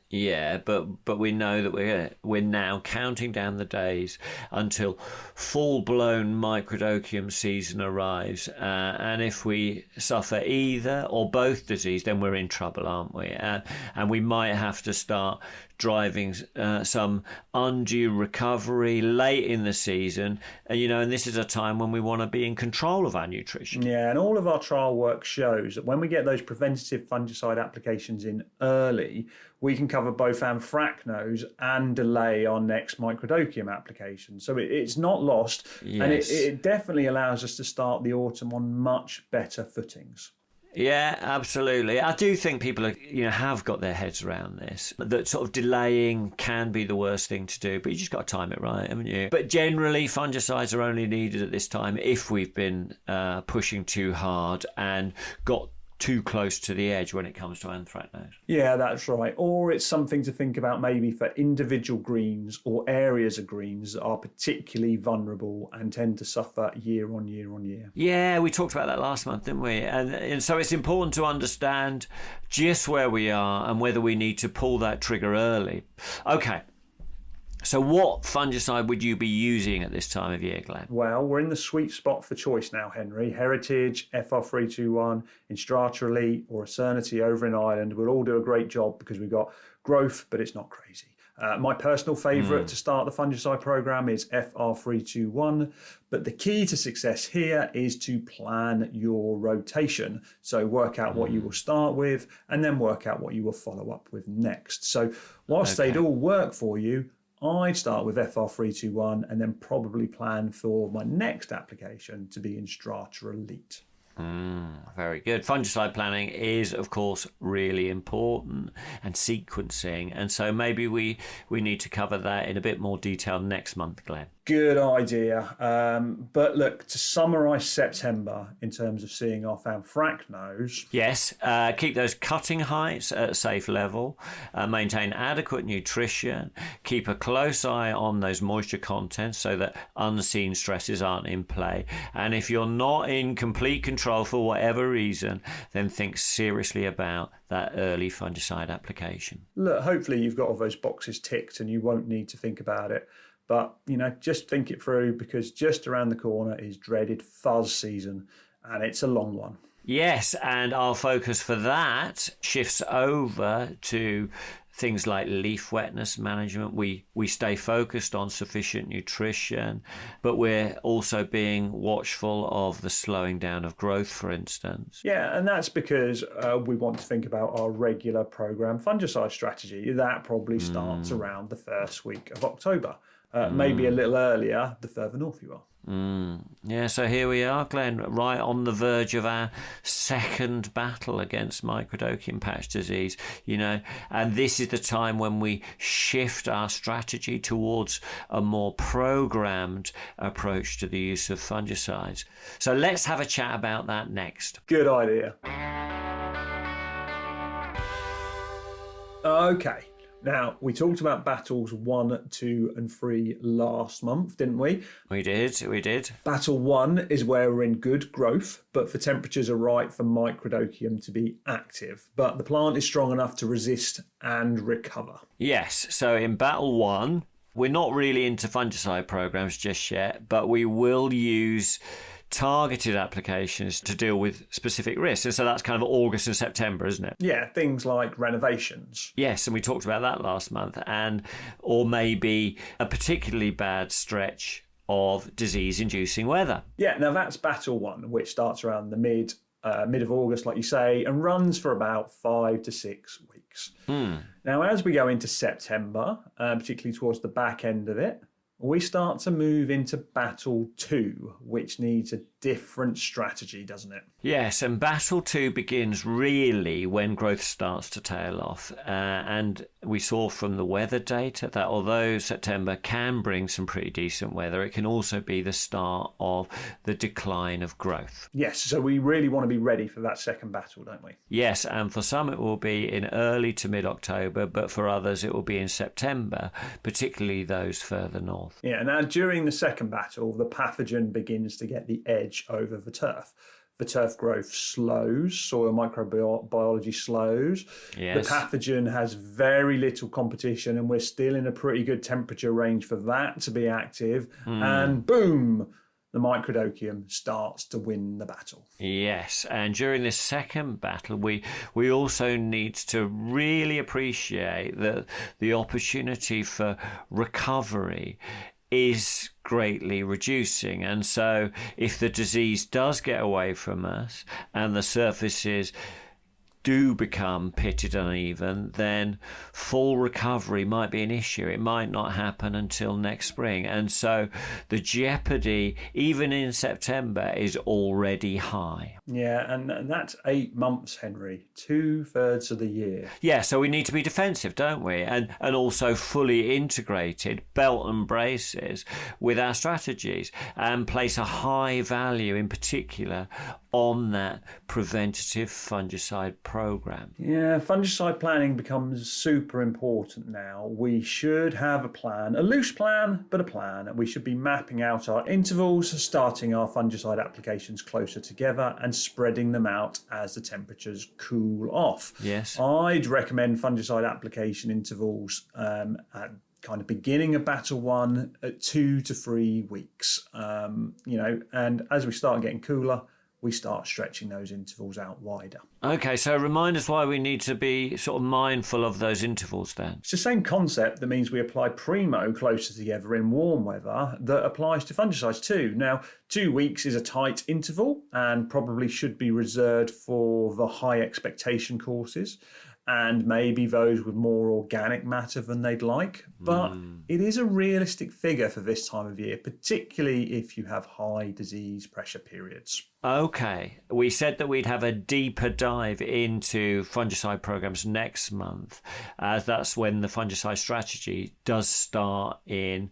Yeah, but we know that we're now counting down the days until full-blown microdochium season arrives, and if we suffer either or both disease, then we're in trouble, aren't we? And we might have to start driving some undue recovery late in the season, and this is a time when we want to be in control of our nutrition. Yeah, and all of our trial work shows that when we get those preventative fungicide applications in early, we can cover both anthracnose and delay our next microdochium application. So it's not lost, and it definitely allows us to start the autumn on much better footings. Yeah, absolutely. I do think people have got their heads around this, that sort of delaying can be the worst thing to do, but you just got to time it right, haven't you? But generally, fungicides are only needed at this time if we've been pushing too hard and got too close to the edge when it comes to anthracnose. Yeah, that's right. Or it's something to think about maybe for individual greens or areas of greens that are particularly vulnerable and tend to suffer year on year on year. Yeah, we talked about that last month, didn't we? And so it's important to understand just where we are and whether we need to pull that trigger early. Okay. So what fungicide would you be using at this time of year, Glenn? Well, we're in the sweet spot for choice now, Henry. Heritage, FR321, Instrata Elite or Acernity over in Ireland will all do a great job because we've got growth, but it's not crazy. My personal favourite to start the fungicide programme is FR321, but the key to success here is to plan your rotation. So work out what you will start with and then work out what you will follow up with next. So whilst they'd all work for you, I'd start with FR321 and then probably plan for my next application to be Instrata Elite. Very good. Fungicide planning is, of course, really important, and sequencing. And so maybe we need to cover that in a bit more detail next month, Glenn. Good idea. But look, to summarise September in terms of seeing off anthracnose. Yes, keep those cutting heights at a safe level, maintain adequate nutrition, keep a close eye on those moisture contents so that unseen stresses aren't in play. And if you're not in complete control for whatever reason, then think seriously about that early fungicide application. Look, hopefully you've got all those boxes ticked and you won't need to think about it. But, just think it through because just around the corner is dreaded fuzz season and it's a long one. Yes, and our focus for that shifts over to things like leaf wetness management. We stay focused on sufficient nutrition, but we're also being watchful of the slowing down of growth, for instance. Yeah, and that's because we want to think about our regular program fungicide strategy. That probably starts around the first week of October. Maybe a little earlier, the further north you are. Yeah, so here we are, Glenn, right on the verge of our second battle against microdochium patch disease, and this is the time when we shift our strategy towards a more programmed approach to the use of fungicides. So let's have a chat about that next. Good idea. Okay. Now, we talked about battles 1, 2 and 3 last month, didn't we? We did. Battle 1 is where we're in good growth, but for temperatures are right for microdochium to be active. But the plant is strong enough to resist and recover. Yes, so in battle 1, we're not really into fungicide programs just yet, but we will use targeted applications to deal with specific risks. And so that's kind of August and September, isn't it? Yeah, things like renovations. Yes, and we talked about that last month. Or maybe a particularly bad stretch of disease-inducing weather. Yeah, now that's battle 1, which starts around the mid of August, like you say, and runs for about 5 to 6 weeks. Now, as we go into September, particularly towards the back end of it, we start to move into battle 2, which needs a different strategy, doesn't it? Yes, and battle 2 begins really when growth starts to tail off. And we saw from the weather data that although September can bring some pretty decent weather, it can also be the start of the decline of growth. Yes, so we really want to be ready for that second battle, don't we? Yes, and for some it will be in early to mid-October, but for others it will be in September, particularly those further north. Yeah, now during the second battle, the pathogen begins to get the edge over the turf. The turf growth slows, soil microbiology slows. Yes. The pathogen has very little competition, and we're still in a pretty good temperature range for that to be active. And boom, the microdochium starts to win the battle. Yes, and during this second battle, we also need to really appreciate that the opportunity for recovery is greatly reducing. And so if the disease does get away from us and the surfaces do become pitted and uneven, then full recovery might be an issue. It might not happen until next spring. And so the jeopardy, even in September, is already high. Yeah, and that's 8 months, Henry, 2/3 of the year. Yeah, so we need to be defensive, don't we? And also fully integrated, belt and braces with our strategies, and place a high value in particular on that preventative fungicide program. Yeah, fungicide planning becomes super important now. We should have a plan, a loose plan, but a plan. We should be mapping out our intervals, starting our fungicide applications closer together and spreading them out as the temperatures cool off. Yes. I'd recommend fungicide application intervals at kind of beginning of battle 1 at 2 to 3 weeks. And as we start getting cooler, we start stretching those intervals out wider. Okay, so remind us why we need to be sort of mindful of those intervals then. It's the same concept that means we apply primo closer together in warm weather that applies to fungicides too. Now, 2 weeks is a tight interval and probably should be reserved for the high expectation courses and maybe those with more organic matter than they'd like. But it is a realistic figure for this time of year, particularly if you have high disease pressure periods. Okay, we said that we'd have a deeper dive into fungicide programs next month, as that's when the fungicide strategy does start in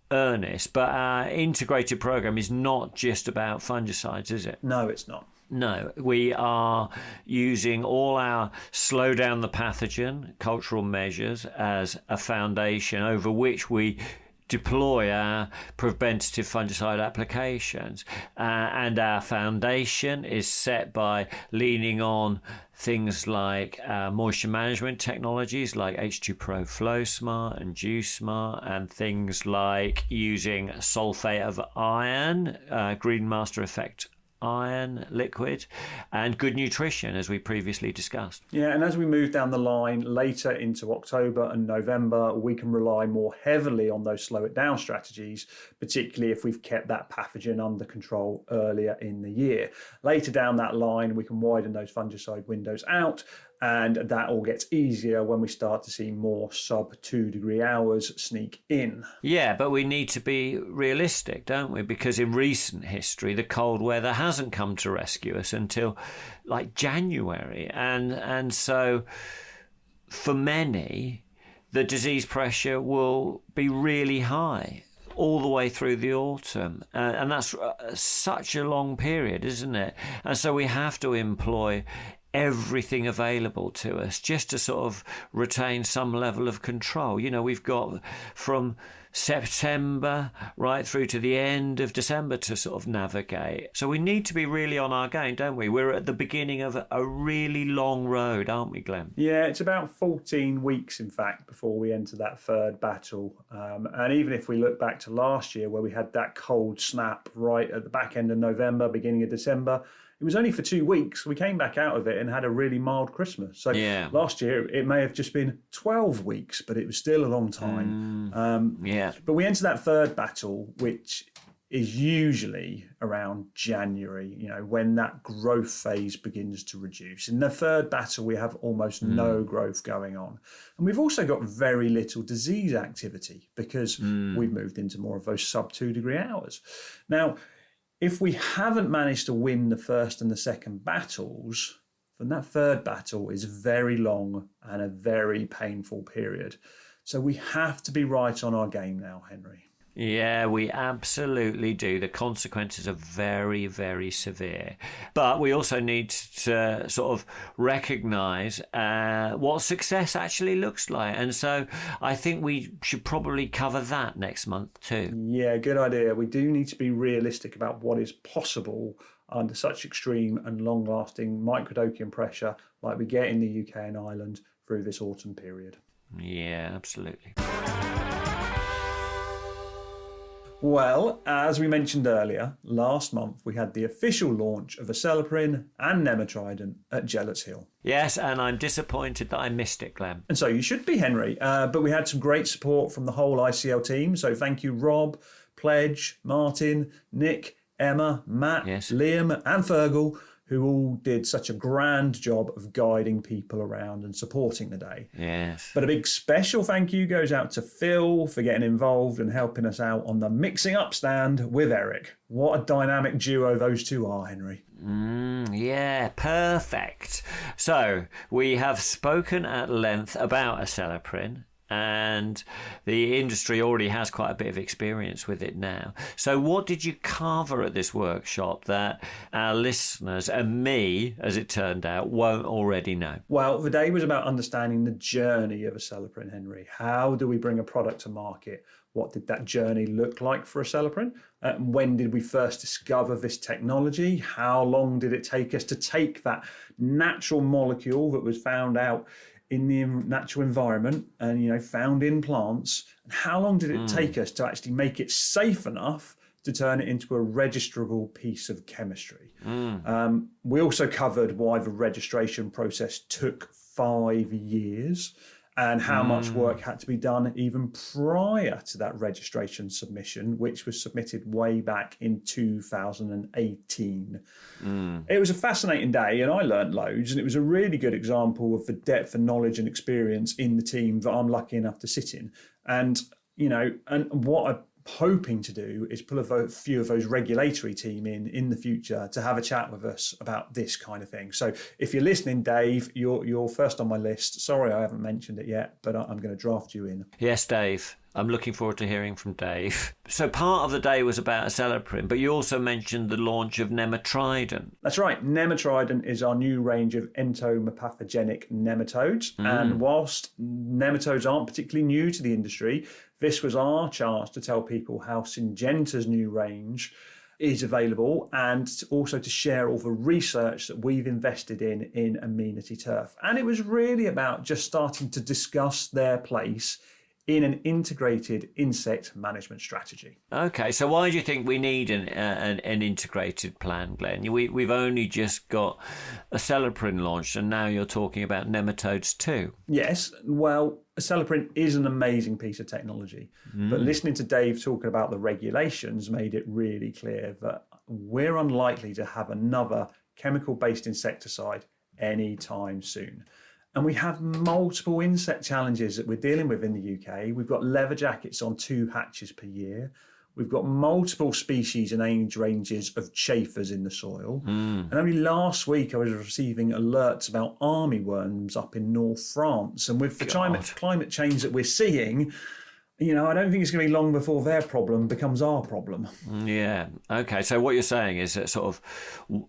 earnest. But our integrated program is not just about fungicides, is it? No, it's not. No, we are using all our slow down the pathogen cultural measures as a foundation over which we deploy our preventative fungicide applications. And our foundation is set by leaning on things like moisture management technologies like H2 Pro Flow Smart and Juice Smart, and things like using sulfate of iron, Green Master Effect iron liquid, and good nutrition, as we previously discussed. Yeah, and as we move down the line later into October and November, we can rely more heavily on those slow it down strategies, particularly if we've kept that pathogen under control earlier in the year. Later down that line, we can widen those fungicide windows out, and that all gets easier when we start to see more sub 2 degree hours sneak in. Yeah, but we need to be realistic, don't we? Because in recent history, the cold weather hasn't come to rescue us until like January. And so for many, the disease pressure will be really high all the way through the autumn. And that's such a long period, isn't it? And so we have to employ everything available to us just to sort of retain some level of control. You know, we've got from September right through to the end of December to sort of navigate. So we need to be really on our game, don't we? We're at the beginning of a really long road, aren't we, Glenn? Yeah, it's about 14 weeks, in fact, before we enter that third battle. And even if we look back to last year where we had that cold snap right at the back end of November, beginning of December, it was only for 2 weeks. We came back out of it and had a really mild Christmas. So last year, it may have just been 12 weeks, but it was still a long time. But we enter that third battle, which is usually around January, you know, when that growth phase begins to reduce. In the third battle, we have almost no growth going on. And we've also got very little disease activity because we've moved into more of those sub 2 degree hours. Now, If we haven't managed to win the first and the second battles, then that third battle is very long and a very painful period. So we have to be right on our game now, Henry. Yeah, we absolutely do. The consequences are very, very severe. But we also need to sort of recognise what success actually looks like. And so I think we should probably cover that next month too. Yeah, good idea. We do need to be realistic about what is possible under such extreme and long-lasting microdocium pressure like we get in the UK and Ireland through this autumn period. Yeah, absolutely. Well, as we mentioned earlier, last month we had the official launch of Acelepryn and Nematrident at Gellets Hill. Yes, and I'm disappointed that I missed it, Glenn. And so you should be, Henry. But we had some great support from the whole ICL team. So thank you, Rob, Pledge, Martin, Nick, Emma, Matt, Yes. Liam and Fergal, who all did such a grand job of guiding people around and supporting the day. Yes. But a big special thank you goes out to Phil for getting involved and helping us out on the mixing up stand with Eric. What a dynamic duo those two are, Henry. Yeah, perfect. So we have spoken at length about Acelepryn, and the industry already has quite a bit of experience with it now. So what did you cover at this workshop that our listeners and me, as it turned out, won't already know? Well, the day was about understanding the journey of Acelepryn, Henry. How do we bring a product to market? What did that journey look like for Acelepryn? When did we first discover this technology? How long did it take us to take that natural molecule that was found out in the natural environment and, found in plants? And how long did it take us to actually make it safe enough to turn it into a registrable piece of chemistry? We also covered why the registration process took 5 years and how much work had to be done even prior to that registration submission, which was submitted way back in 2018. It was a fascinating day and I learned loads, and it was a really good example of the depth of knowledge and experience in the team that I'm lucky enough to sit in. And what I'm hoping to do is pull a few of those regulatory team in the future to have a chat with us about this kind of thing. So if you're listening, Dave, you're first on my list. Sorry I haven't mentioned it yet, but I'm going to draft you in. Yes, Dave. I'm looking forward to hearing from Dave. So part of the day was about Acelepryn, but you also mentioned the launch of Nematrident. That's right. Nematrident is our new range of entomopathogenic nematodes. And whilst nematodes aren't particularly new to the industry, this was our chance to tell people how Syngenta's new range is available, and also to share all the research that we've invested in amenity turf. And it was really about just starting to discuss their place in an integrated insect management strategy. Okay, so why do you think we need an integrated plan, Glenn? We've only just got Acelepryn launched, and now you're talking about nematodes too. Yes, well, Acelepryn is an amazing piece of technology, but listening to Dave talking about the regulations made it really clear that we're unlikely to have another chemical-based insecticide anytime soon. And we have multiple insect challenges that we're dealing with in the UK. We've got leather jackets on 2 hatches per year. We've got multiple species and age ranges of chafers in the soil. And only last week I was receiving alerts about armyworms up in North France. And with the climate change that we're seeing, I don't think it's going to be long before their problem becomes our problem. Yeah. Okay. So what you're saying is that sort of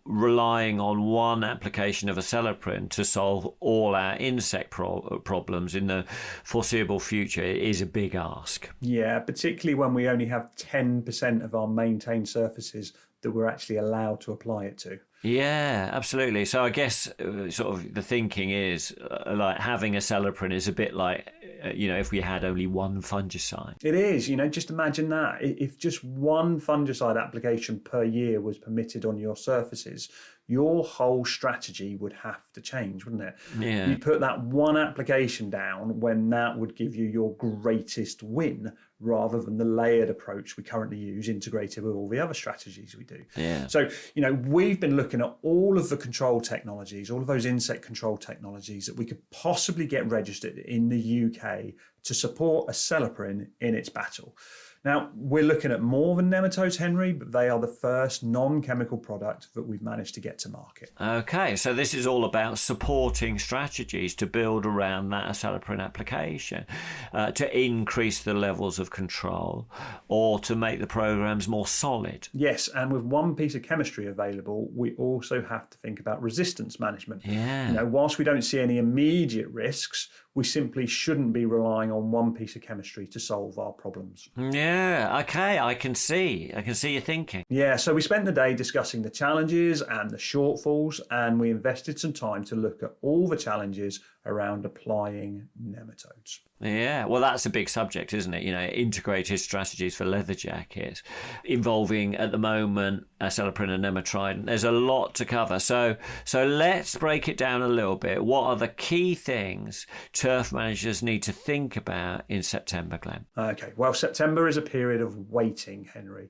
relying on one application of Acelepryn to solve all our insect problems in the foreseeable future is a big ask. Yeah, particularly when we only have 10% of our maintained surfaces that we're actually allowed to apply it to. Yeah, absolutely. So I guess sort of the thinking is like having Acelepryn is a bit like, if we had only one fungicide. It is, just imagine that. If just one fungicide application per year was permitted on your surfaces, your whole strategy would have to change, wouldn't it? Yeah. You put that one application down when that would give you your greatest win, rather than the layered approach we currently use integrated with all the other strategies we do. Yeah. So, we've been looking at all of the control technologies, all of those insect control technologies that we could possibly get registered in the UK to support Acelepryn in its battle. Now, we're looking at more than nematodes, Henry, but they are the first non-chemical product that we've managed to get to market. Okay, so this is all about supporting strategies to build around that acelepryn application, to increase the levels of control or to make the programs more solid. Yes, and with one piece of chemistry available, we also have to think about resistance management. Yeah. Whilst we don't see any immediate risks, we simply shouldn't be relying on one piece of chemistry to solve our problems. Yeah, okay, I can see you thinking. Yeah, so we spent the day discussing the challenges and the shortfalls, and we invested some time to look at all the challenges around applying nematodes. Yeah, well, that's a big subject, isn't it? Integrated strategies for leather jackets involving, at the moment, acelepryn and nematide. There's a lot to cover. So let's break it down a little bit. What are the key things turf managers need to think about in September, Glenn? Okay, well, September is a period of waiting, Henry,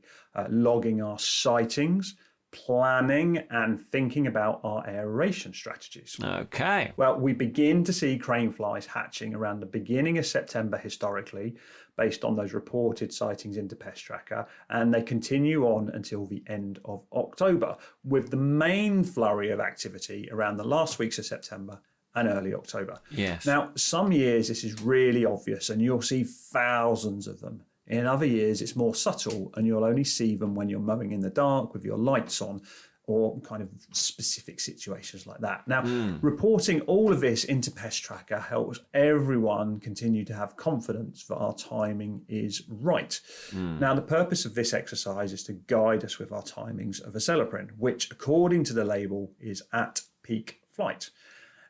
logging our sightings, planning and thinking about our aeration strategies. Okay. Well, we begin to see crane flies hatching around the beginning of September historically, based on those reported sightings into Pest Tracker, and they continue on until the end of October, with the main flurry of activity around the last weeks of September and early October. Yes. Now, some years this is really obvious and you'll see thousands of them. In other years, it's more subtle and you'll only see them when you're mowing in the dark with your lights on or kind of specific situations like that. Now, reporting all of this into Pest Tracker helps everyone continue to have confidence that our timing is right. Now, the purpose of this exercise is to guide us with our timings of acelepryn, which, according to the label, is at peak flight.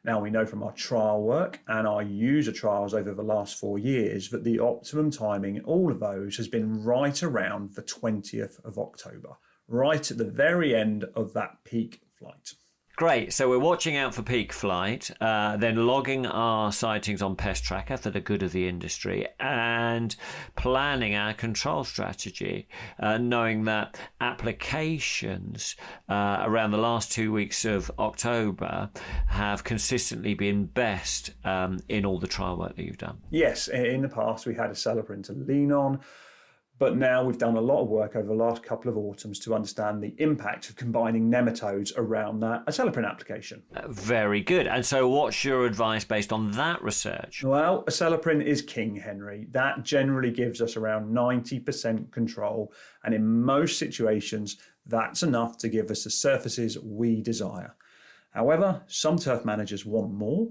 Now, we know from our trial work and our user trials over the last 4 years that the optimum timing in all of those has been right around the 20th of October, right at the very end of that peak flight. Great. So we're watching out for peak flight, then logging our sightings on Pest Tracker for the good of the industry, and planning our control strategy, knowing that applications around the last 2 weeks of October have consistently been best in all the trial work that you've done. Yes, in the past we had acelepryn to lean on, but now we've done a lot of work over the last couple of autumns to understand the impact of combining nematodes around that acelepryn application. Very good. And so what's your advice based on that research? Well, acelepryn is king, Henry. That generally gives us around 90% control. And in most situations, that's enough to give us the surfaces we desire. However, some turf managers want more,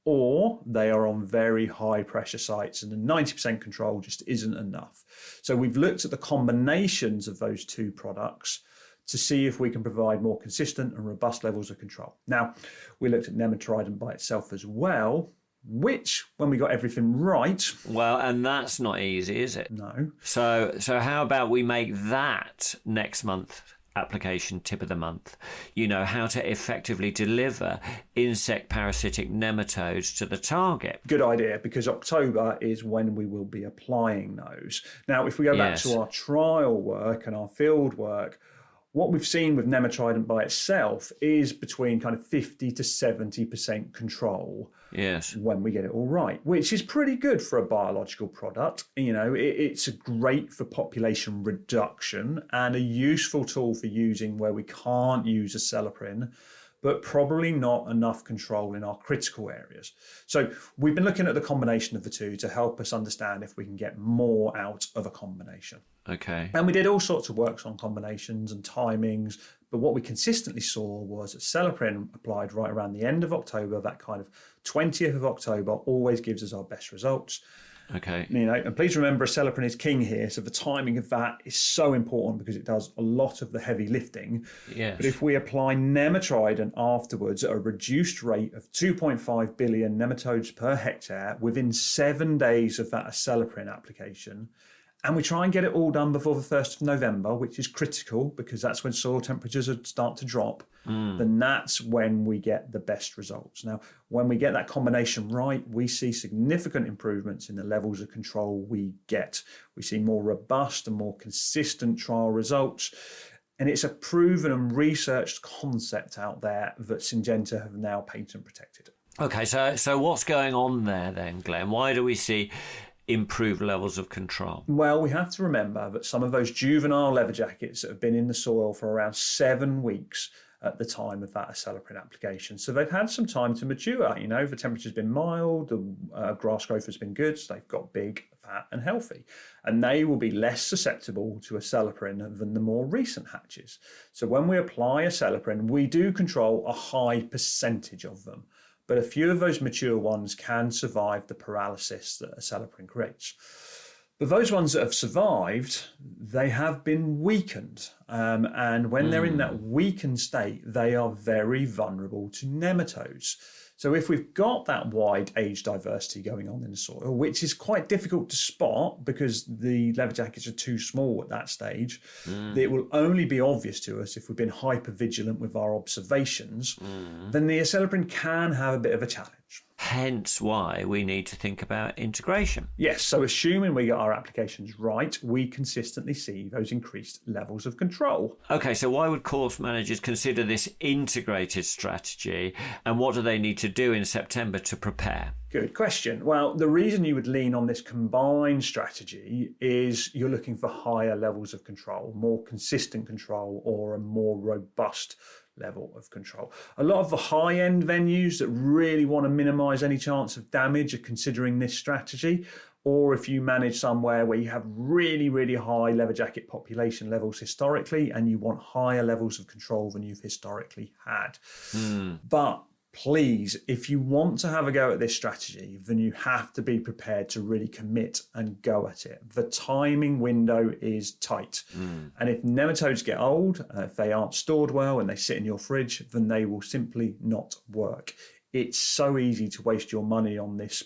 or they are on very high pressure sites and the 90% control just isn't enough. So we've looked at the combinations of those two products to see if we can provide more consistent and robust levels of control. Now, we looked at nematide by itself as well, which, when we got everything right... Well, and that's not easy, is it? No. So how about we make that next month application tip of the month? How to effectively deliver insect parasitic nematodes to the target. Good idea, because October is when we will be applying those. Now, if we go back to our trial work and our field work, what we've seen with nematide by itself is between kind of 50 to 70% control. Yes. When we get it all right, which is pretty good for a biological product. It's great for population reduction and a useful tool for using where we can't use acelepryn, but probably not enough control in our critical areas. So we've been looking at the combination of the two to help us understand if we can get more out of a combination. Okay. And we did all sorts of works on combinations and timings, but what we consistently saw was acelepryn applied right around the end of October, that kind of 20th of October, always gives us our best results. Okay. And please remember, acelepryn is king here, so the timing of that is so important because it does a lot of the heavy lifting. Yes. But if we apply nematide afterwards at a reduced rate of 2.5 billion nematodes per hectare within 7 days of that acelepryn application, and we try and get it all done before the 1st of November, which is critical because that's when soil temperatures start to drop, then that's when we get the best results. Now, when we get that combination right, we see significant improvements in the levels of control we get. We see more robust and more consistent trial results. And it's a proven and researched concept out there that Syngenta have now patent protected. Okay, so what's going on there then, Glenn? Why do we see improved levels of control? Well, we have to remember that some of those juvenile leather jackets that have been in the soil for around 7 weeks at the time of that acelepryn application. So they've had some time to mature. You know, the temperature's been mild, the grass growth has been good, so they've got big, fat and healthy. And they will be less susceptible to acelepryn than the more recent hatches. So when we apply acelepryn, we do control a high percentage of them. But a few of those mature ones can survive the paralysis that acelepryn creates. But those ones that have survived, they have been weakened. And when they're in that weakened state, they are very vulnerable to nematodes. So if we've got that wide age diversity going on in the soil, which is quite difficult to spot because the leather jackets are too small at that stage, it will only be obvious to us if we've been hyper vigilant with our observations, then the acelepryn can have a bit of a challenge. Hence why we need to think about integration. Yes, so assuming we get our applications right, we consistently see those increased levels of control. Okay, so why would course managers consider this integrated strategy, and what do they need to do in September to prepare? Good question. Well, the reason you would lean on this combined strategy is you're looking for higher levels of control, more consistent control, or a more robust level of control. A lot of the high-end venues that really want to minimize any chance of damage are considering this strategy. Or if you manage somewhere where you have really, really high leather jacket population levels historically and you want higher levels of control than you've historically had. But please, if you want to have a go at this strategy, then you have to be prepared to really commit and go at it. The timing window is tight. And if nematodes get old, if they aren't stored well and they sit in your fridge, then they will simply not work. It's so easy to waste your money on this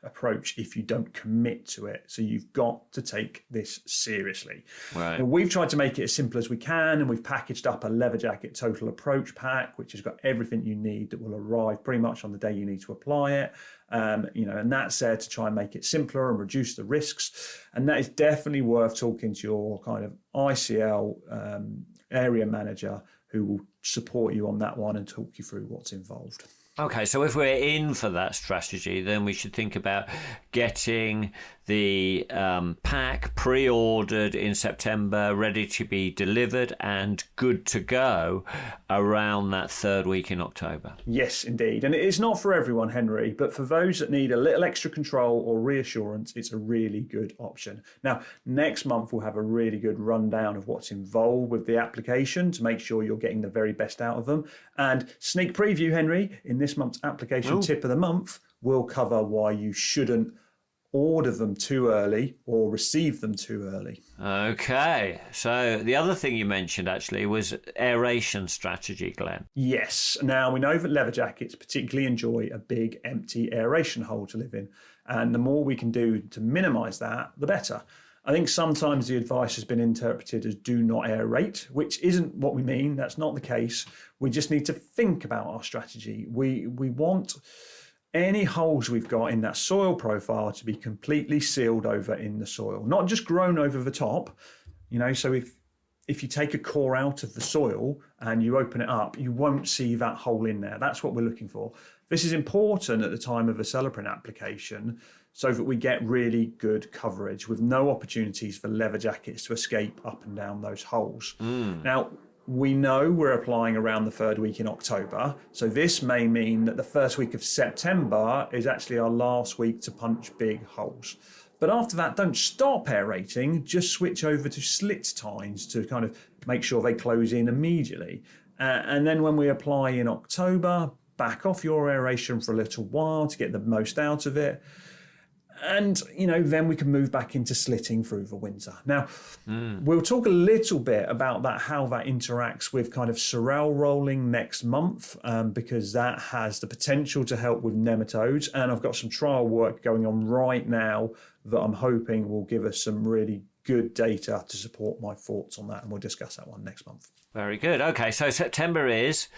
approach if you don't commit to it. So you've got to take this seriously. Right. Now, we've tried to make it as simple as we can, and we've packaged up a leather jacket total approach pack, which has got everything you need that will arrive pretty much on the day you need to apply it. And that's there to try and make it simpler and reduce the risks. And that is definitely worth talking to your kind of ICL area manager who will support you on that one and talk you through what's involved. Okay, so if we're in for that strategy, then we should think about getting the pack pre-ordered in September, ready to be delivered and good to go around that 3rd week in October. Yes, indeed. And it is not for everyone, Henry, but for those that need a little extra control or reassurance, it's a really good option. Now, next month, we'll have a really good rundown of what's involved with the application to make sure you're getting the very best out of them. And sneak preview, Henry, in this month's application tip of the month, we'll cover why you shouldn't order them too early or receive them too early. Okay, so the other thing you mentioned actually was aeration strategy, Glenn. Yes. Now, we know that leather jackets particularly enjoy a big empty aeration hole to live in, and the more we can do to minimise that, the better. I think sometimes the advice has been interpreted as do not aerate, which isn't what we mean. That's not the case. We just need to think about our strategy. We want any holes we've got in that soil profile to be completely sealed over in the soil, not just grown over the top. So if you take a core out of the soil and you open it up, you won't see that hole in there. That's what we're looking for. This is important at the time of a acelepryn application so that we get really good coverage with no opportunities for leather jackets to escape up and down those holes. Now, we know we're applying around the 3rd week in October, so this may mean that the 1st week of September is actually our last week to punch big holes. But after that, don't stop aerating, just switch over to slit tines to kind of make sure they close in immediately. And then when we apply in October, back off your aeration for a little while to get the most out of it. And, then we can move back into slitting through the winter. Now, we'll talk a little bit about that, how that interacts with kind of sorrel rolling next month, because that has the potential to help with nematodes. And I've got some trial work going on right now that I'm hoping will give us some really good data to support my thoughts on that. And we'll discuss that one next month. Very good. Okay, so September is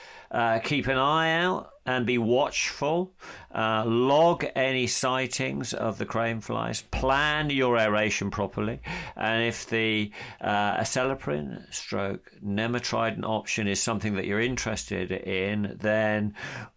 keep an eye out and be watchful. Log any sightings of the crane flies. Plan your aeration properly. And if the acelepryn stroke nematrident option is something that you're interested in, then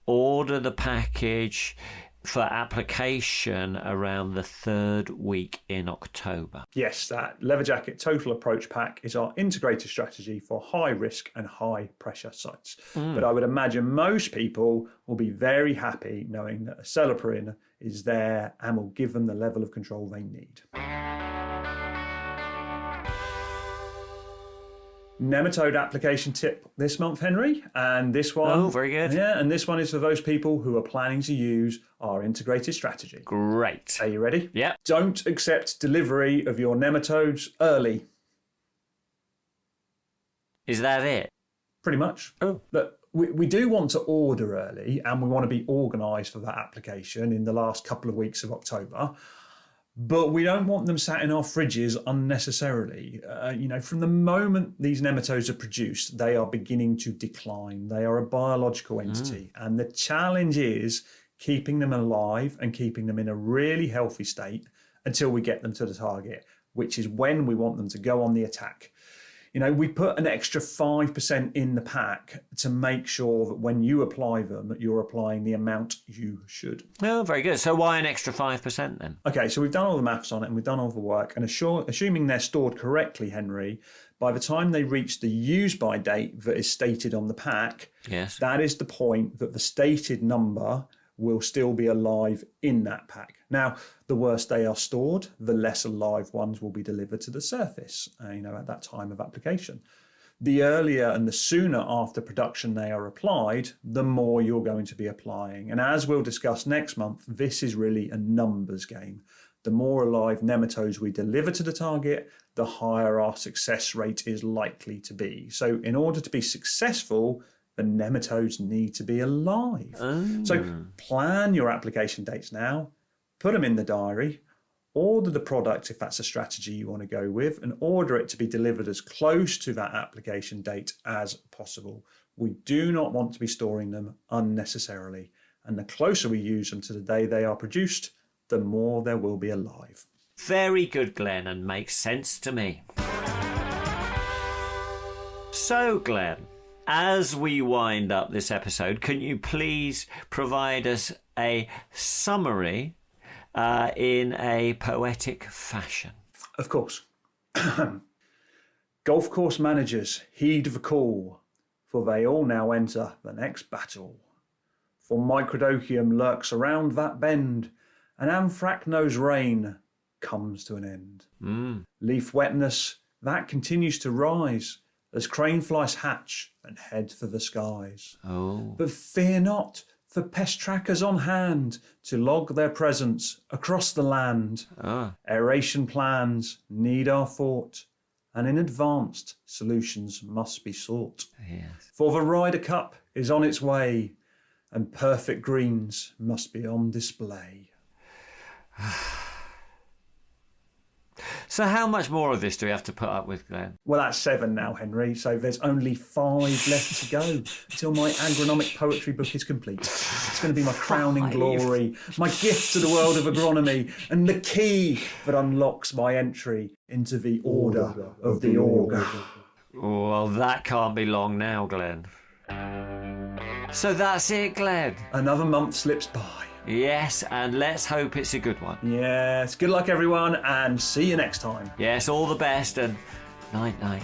order the package for application around the 3rd week in October. Yes, that Leather Jacket Total Approach Pack is our integrated strategy for high risk and high pressure sites. But I would imagine most people will be very happy knowing that Acelepryn is there and will give them the level of control they need. Nematode application tip this month, Henry, and this one... Oh, very good. Yeah, and this one is for those people who are planning to use our integrated strategy. Great. Are you ready? Yep. Don't accept delivery of your nematodes early. Is that it? Pretty much. Oh. Look, we do want to order early and we want to be organised for that application in the last couple of weeks of October. But we don't want them sat in our fridges unnecessarily. From the moment these nematodes are produced, they are beginning to decline. They are a biological entity. And the challenge is keeping them alive and keeping them in a really healthy state until we get them to the target, which is when we want them to go on the attack. We put an extra 5% in the pack to make sure that when you apply them, you're applying the amount you should. Oh, very good. So why an extra 5% then? Okay, so we've done all the maths on it and we've done all the work. And assuming they're stored correctly, Henry, by the time they reach the use-by date that is stated on the pack, yes, that is the point that the stated number will still be alive in that pack. Now, the worse they are stored, the less alive ones will be delivered to the surface, at that time of application. The earlier and the sooner after production they are applied, the more you're going to be applying. And as we'll discuss next month, this is really a numbers game. The more alive nematodes we deliver to the target, the higher our success rate is likely to be. So in order to be successful, the nematodes need to be alive. So plan your application dates now, put them in the diary, order the product if that's a strategy you want to go with, and order it to be delivered as close to that application date as possible. We do not want to be storing them unnecessarily. And the closer we use them to the day they are produced, the more there will be alive. Very good, Glenn, and makes sense to me. So, Glenn, as we wind up this episode, can you please provide us a summary in a poetic fashion? Of course. Golf course managers, heed the call, for they all now enter the next battle. For microdocium lurks around that bend, and anthracnose rain comes to an end. Leaf wetness, that continues to rise, as crane flies hatch and head for the skies. But fear not, for pest trackers on hand to log their presence across the land. Aeration plans need our thought, and in advanced solutions must be sought. For the Ryder Cup is on its way, and perfect greens must be on display. So how much more of this do we have to put up with, Glenn? Well, that's 7 now, Henry, so there's only 5 left to go until my agronomic poetry book is complete. It's going to be my crowning glory, my gift to the world of agronomy, and the key that unlocks my entry into the order of the Auger. Well, that can't be long now, Glenn. So that's it, Glenn. Another month slips by. Yes, and let's hope it's a good one. Yes, good luck everyone, and see you next time. Yes, all the best, and night-night.